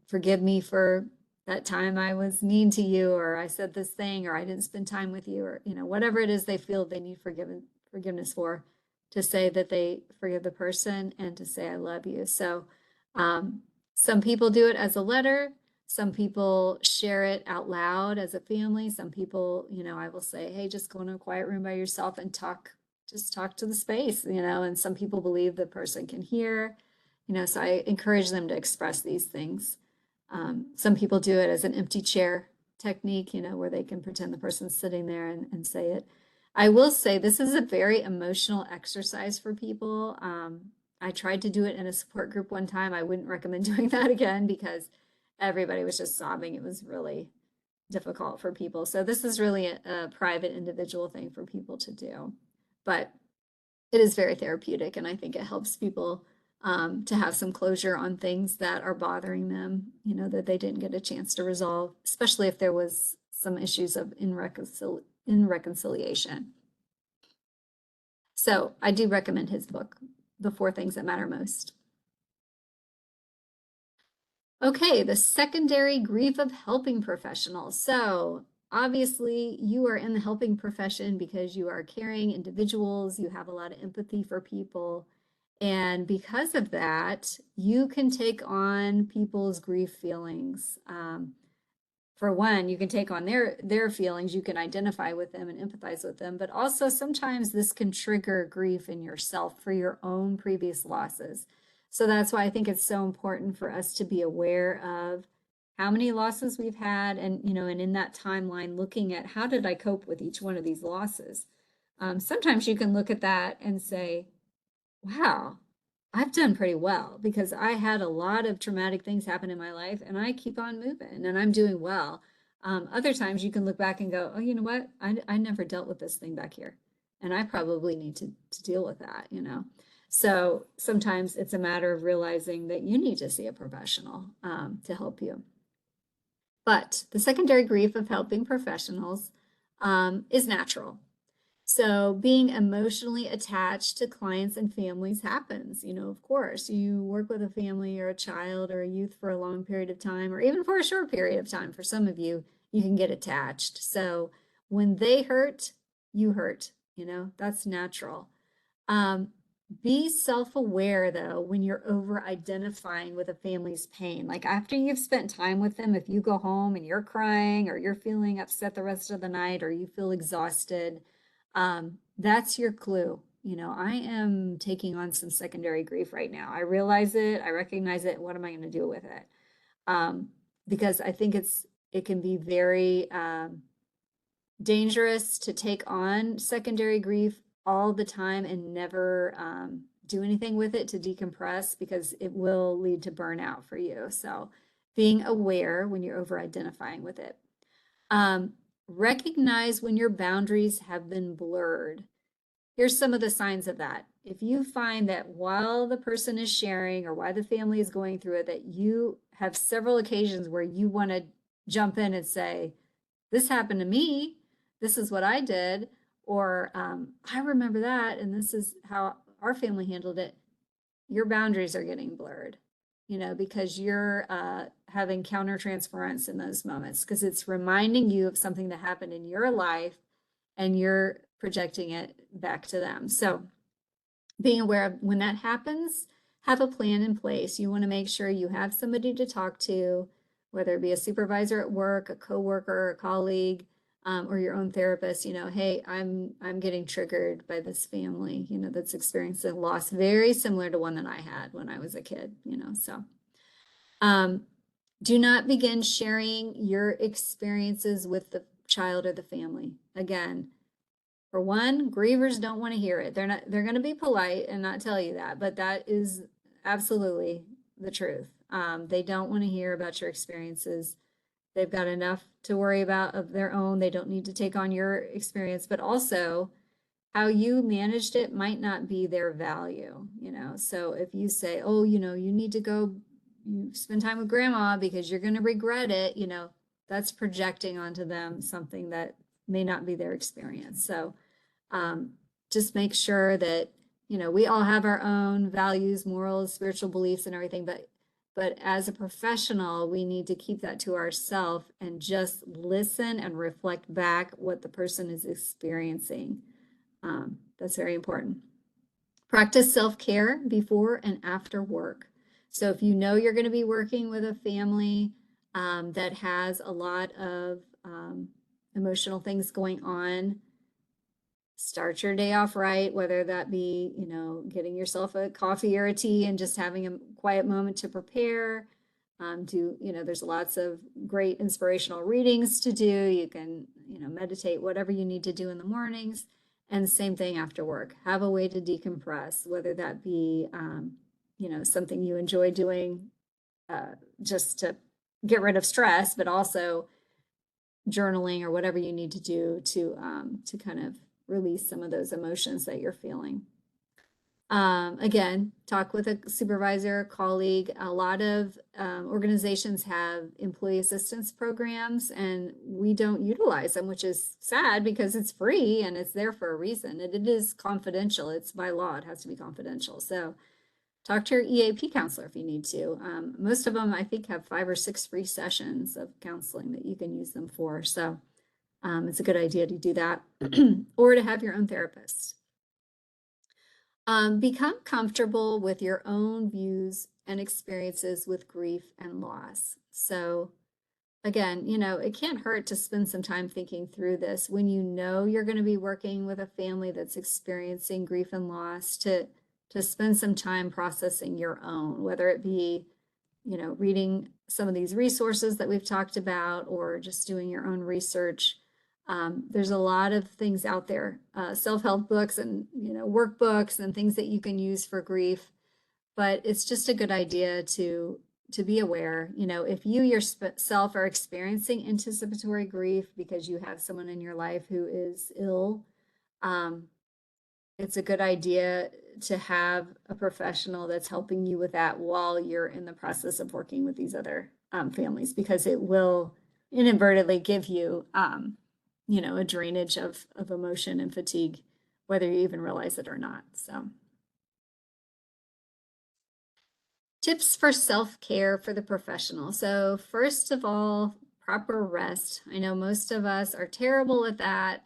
A: "Forgive me for that time I was mean to you, or I said this thing, or I didn't spend time with you," or, whatever it is they feel they need forgiveness for, to say that they forgive the person and to say, "I love you." So some people do it as a letter. Some people share it out loud as a family. Some people, I will say, "Hey, just go in a quiet room by yourself and just talk to the space," and some people believe the person can hear, so I encourage them to express these things. Some people do it as an empty chair technique, where they can pretend the person's sitting there and say it. I will say this is a very emotional exercise for people. I tried to do it in a support group one time. I wouldn't recommend doing that again because everybody was just sobbing. It was really difficult for people. So this is really a private individual thing for people to do. But it is very therapeutic, and I think it helps people to have some closure on things that are bothering them, that they didn't get a chance to resolve, especially if there was some issues of irreconciliation. So I do recommend his book, The 4 Things That Matter Most. Okay, the secondary grief of helping professionals. So obviously you are in the helping profession because you are caring individuals, you have a lot of empathy for people. And because of that, you can take on people's grief feelings. For one, you can take on their feelings, you can identify with them and empathize with them, but also sometimes this can trigger grief in yourself for your own previous losses. So that's why I think it's so important for us to be aware of how many losses we've had, and and in that timeline, looking at how did I cope with each one of these losses. Sometimes you can look at that and say, "Wow, I've done pretty well because I had a lot of traumatic things happen in my life and I keep on moving and I'm doing well." Other times you can look back and go, "Oh, you know what? I never dealt with this thing back here and I probably need to deal with that." So sometimes it's a matter of realizing that you need to see a professional to help you. But the secondary grief of helping professionals is natural. So being emotionally attached to clients and families happens, of course. You work with a family or a child or a youth for a long period of time, or even for a short period of time. For some of you, you can get attached. So when they hurt, you hurt, that's natural. Be self-aware though when you're over identifying with a family's pain. Like after you've spent time with them, if you go home and you're crying or you're feeling upset the rest of the night or you feel exhausted, that's your clue. I am taking on some secondary grief right now. I realize it, I recognize it. What am I going to do with it? Because I think it can be very dangerous to take on secondary grief all the time and never do anything with it to decompress, because it will lead to burnout for you. So being aware when you're over identifying with it. Recognize when your boundaries have been blurred. Here's some of the signs of that. If you find that while the person is sharing or while the family is going through it, that you have several occasions where you want to jump in and say, this happened to me, this is what I did, or I remember that, and this is how our family handled it, your boundaries are getting blurred, because you're having countertransference in those moments, because it's reminding you of something that happened in your life and you're projecting it back to them. So being aware of when that happens, have a plan in place. You want to make sure you have somebody to talk to, whether it be a supervisor at work, a coworker, a colleague, or your own therapist. Hey, I'm getting triggered by this family, that's experiencing loss very similar to one that I had when I was a kid. So do not begin sharing your experiences with the child or the family. Again, for one, grievers don't want to hear it. They're going to be polite and not tell you that, but that is absolutely the truth. They don't want to hear about your experiences. They've got enough to worry about of their own. They don't need to take on your experience, but also how you managed it might not be their value, So if you say, oh, you need to go spend time with grandma because you're going to regret it, that's projecting onto them something that may not be their experience. So just make sure that, we all have our own values, morals, spiritual beliefs and everything, but as a professional, we need to keep that to ourselves and just listen and reflect back what the person is experiencing. That's very important. Practice self-care before and after work. So if you're going to be working with a family that has a lot of emotional things going on, start your day off right, whether that be, getting yourself a coffee or a tea and just having a quiet moment to prepare. There's lots of great inspirational readings to do. You can, meditate, whatever you need to do in the mornings. And same thing after work. Have a way to decompress, whether that be, something you enjoy doing just to get rid of stress, but also journaling or whatever you need to do to kind of release some of those emotions that you're feeling. Again, talk with a supervisor, a colleague. A lot of organizations have employee assistance programs, and we don't utilize them, which is sad because it's free and it's there for a reason. And it is confidential. It's by law. It has to be confidential. So talk to your EAP counselor if you need to. Most of them, I think, have 5 or 6 free sessions of counseling that you can use them for. So it's a good idea to do that or to have your own therapist. Become comfortable with your own views and experiences with grief and loss. So again, it can't hurt to spend some time thinking through this when you're going to be working with a family that's experiencing grief and loss, to spend some time processing your own, whether it be, reading some of these resources that we've talked about or just doing your own research. There's a lot of things out there, self-help books and, workbooks and things that you can use for grief, but it's just a good idea to be aware, if you yourself are experiencing anticipatory grief because you have someone in your life who is ill, it's a good idea to have a professional that's helping you with that while you're in the process of working with these other families, because it will inadvertently give you, a drainage of emotion and fatigue, whether you even realize it or not. So tips for self-care for the professional. So first of all, proper rest. I know most of us are terrible at that,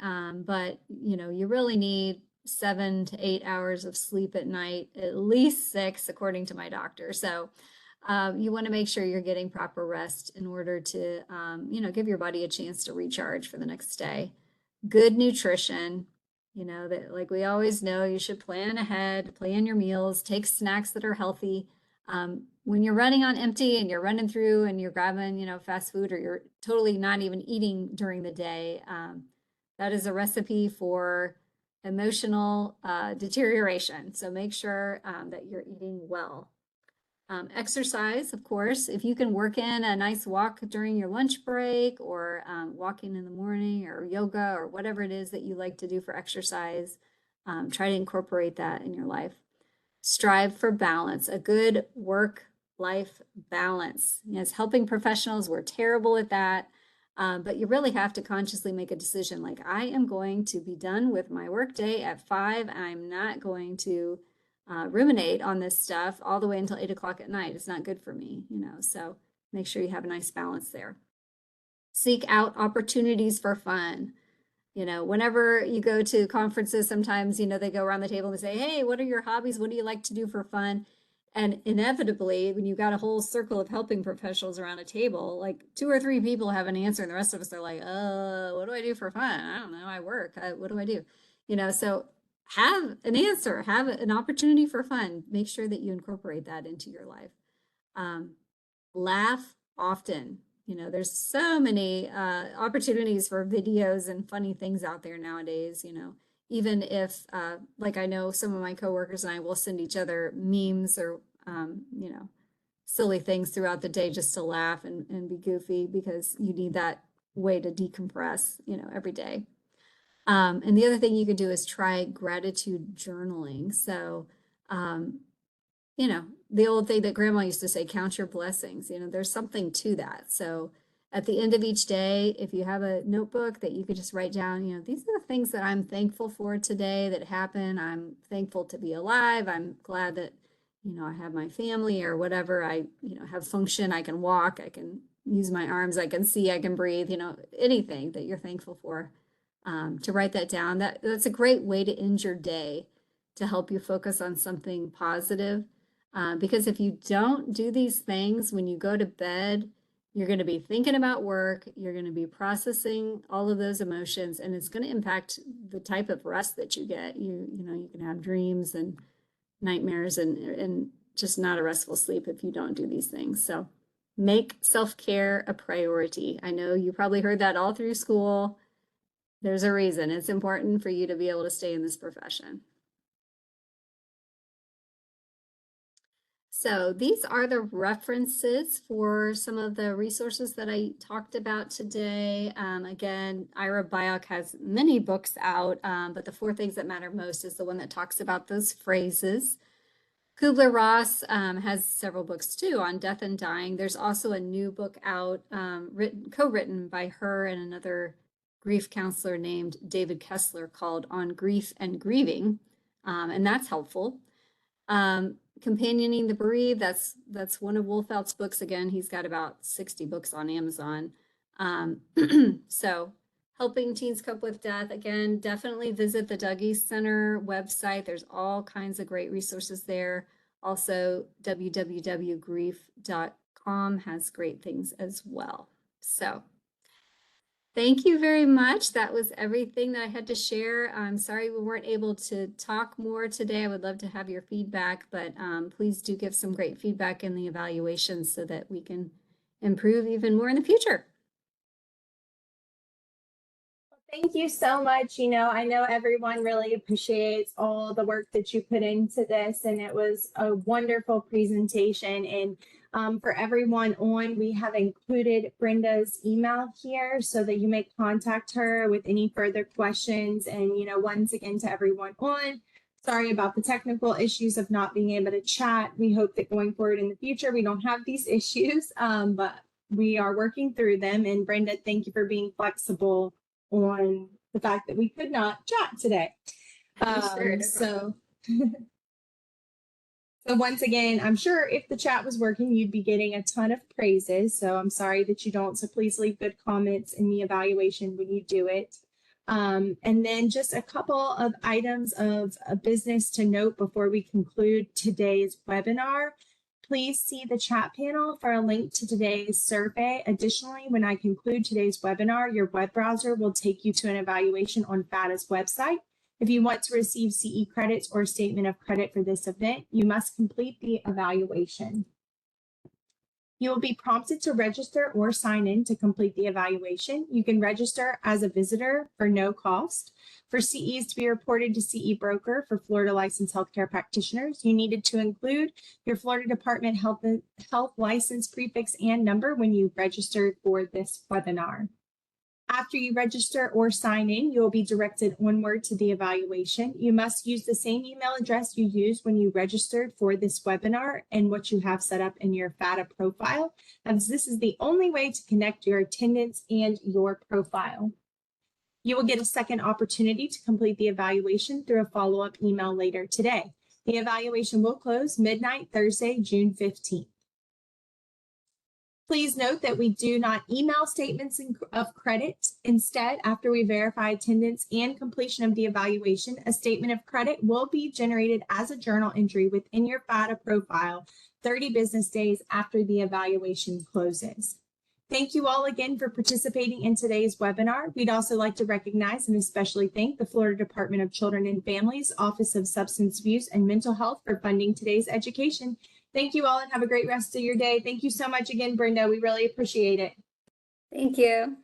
A: but you really need 7 to 8 hours of sleep at night, at least 6, according to my doctor. So you want to make sure you're getting proper rest in order to, give your body a chance to recharge for the next day. Good nutrition, that like we always know, you should plan ahead, plan your meals, take snacks that are healthy. When you're running on empty and you're running through and you're grabbing, fast food, or you're totally not even eating during the day, that is a recipe for emotional deterioration. So make sure that you're eating well. Exercise, of course, if you can work in a nice walk during your lunch break, or walking in the morning, or yoga, or whatever it is that you like to do for exercise, try to incorporate that in your life. Strive for balance, a good work-life balance. As helping professionals, we're terrible at that, but you really have to consciously make a decision, like, I am going to be done with my workday at 5. I'm not going to ruminate on this stuff all the way until 8 o'clock at night. It's not good for me, so make sure you have a nice balance there. Seek out opportunities for fun. Whenever you go to conferences, sometimes, they go around the table and they say, hey, what are your hobbies? What do you like to do for fun? And inevitably, when you've got a whole circle of helping professionals around a table, like 2 or 3 people have an answer, and the rest of us are like, what do I do for fun? I don't know. I work. What do I do? So have an answer, have an opportunity for fun. Make sure that you incorporate that into your life. Laugh often. There's so many opportunities for videos and funny things out there nowadays, even if, like, I know some of my coworkers and I will send each other memes or, silly things throughout the day just to laugh and be goofy, because you need that way to decompress, every day. And the other thing you could do is try gratitude journaling. So, the old thing that grandma used to say, count your blessings, there's something to that. So at the end of each day, if you have a notebook that you could just write down, these are the things that I'm thankful for today that happened. I'm thankful to be alive. I'm glad that, I have my family, or whatever. I, have function. I can walk, I can use my arms, I can see, I can breathe, anything that you're thankful for. To write that down, that's a great way to end your day, to help you focus on something positive. Because if you don't do these things when you go to bed, you're going to be thinking about work, you're going to be processing all of those emotions, and it's going to impact the type of rest that you get. You can have dreams and nightmares and just not a restful sleep if you don't do these things. So make self-care a priority. I know you probably heard that all through school. There's a reason. It's important for you to be able to stay in this profession. So these are the references for some of the resources that I talked about today. Again, Ira Byock has many books out, but the 4 things that matter most is the one that talks about those phrases. Kübler-Ross has several books too on death and dying. There's also a new book out, co-written by her and another grief counselor named David Kessler, called On Grief and Grieving, and that's helpful. Companioning the Bereaved, that's one of Wolfelt's books. Again, he's got about 60 books on Amazon. So helping teens cope with death, again, definitely visit the Dougie Center website. There's all kinds of great resources there. Also, www.grief.com has great things as well. So thank you very much. That was everything that I had to share. I'm sorry we weren't able to talk more today. I would love to have your feedback, but please do give some great feedback in the evaluations so that we can improve even more in the future.
B: Thank you so much. I know everyone really appreciates all the work that you put into this, and it was a wonderful presentation. And for everyone on, we have included Brenda's email here so that you may contact her with any further questions. And, once again, to everyone on, sorry about the technical issues of not being able to chat. We hope that going forward in the future, we don't have these issues, but we are working through them. And Brenda, thank you for being flexible on the fact that we could not chat today.
A: Sure, no
B: So once again, I'm sure if the chat was working, you'd be getting a ton of praises. So I'm sorry that you don't. So please leave good comments in the evaluation when you do it. And then just a couple of items of a business to note before we conclude today's webinar. Please see the chat panel for a link to today's survey. Additionally, when I conclude today's webinar, your web browser will take you to an evaluation on FATA's website. If you want to receive CE credits or statement of credit for this event, you must complete the evaluation. You will be prompted to register or sign in to complete the evaluation. You can register as a visitor for no cost. For CEs to be reported to CE broker for Florida licensed healthcare practitioners, you needed to include your Florida Department Health license prefix and number when you registered for this webinar. After you register or sign in, you will be directed onward to the evaluation. You must use the same email address you used when you registered for this webinar and what you have set up in your FATA profile, as this is the only way to connect your attendance and your profile. You will get a second opportunity to complete the evaluation through a follow-up email later today. The evaluation will close midnight Thursday, June 15th. Please note that we do not email statements of credit. Instead, after we verify attendance and completion of the evaluation, a statement of credit will be generated as a journal entry within your FATA profile 30 business days after the evaluation closes. Thank you all again for participating in today's webinar. We'd also like to recognize and especially thank the Florida Department of Children and Families Office of Substance Abuse and Mental Health for funding today's education. Thank you all and have a great rest of your day. Thank you so much again, Brenda. We really appreciate it.
A: Thank you.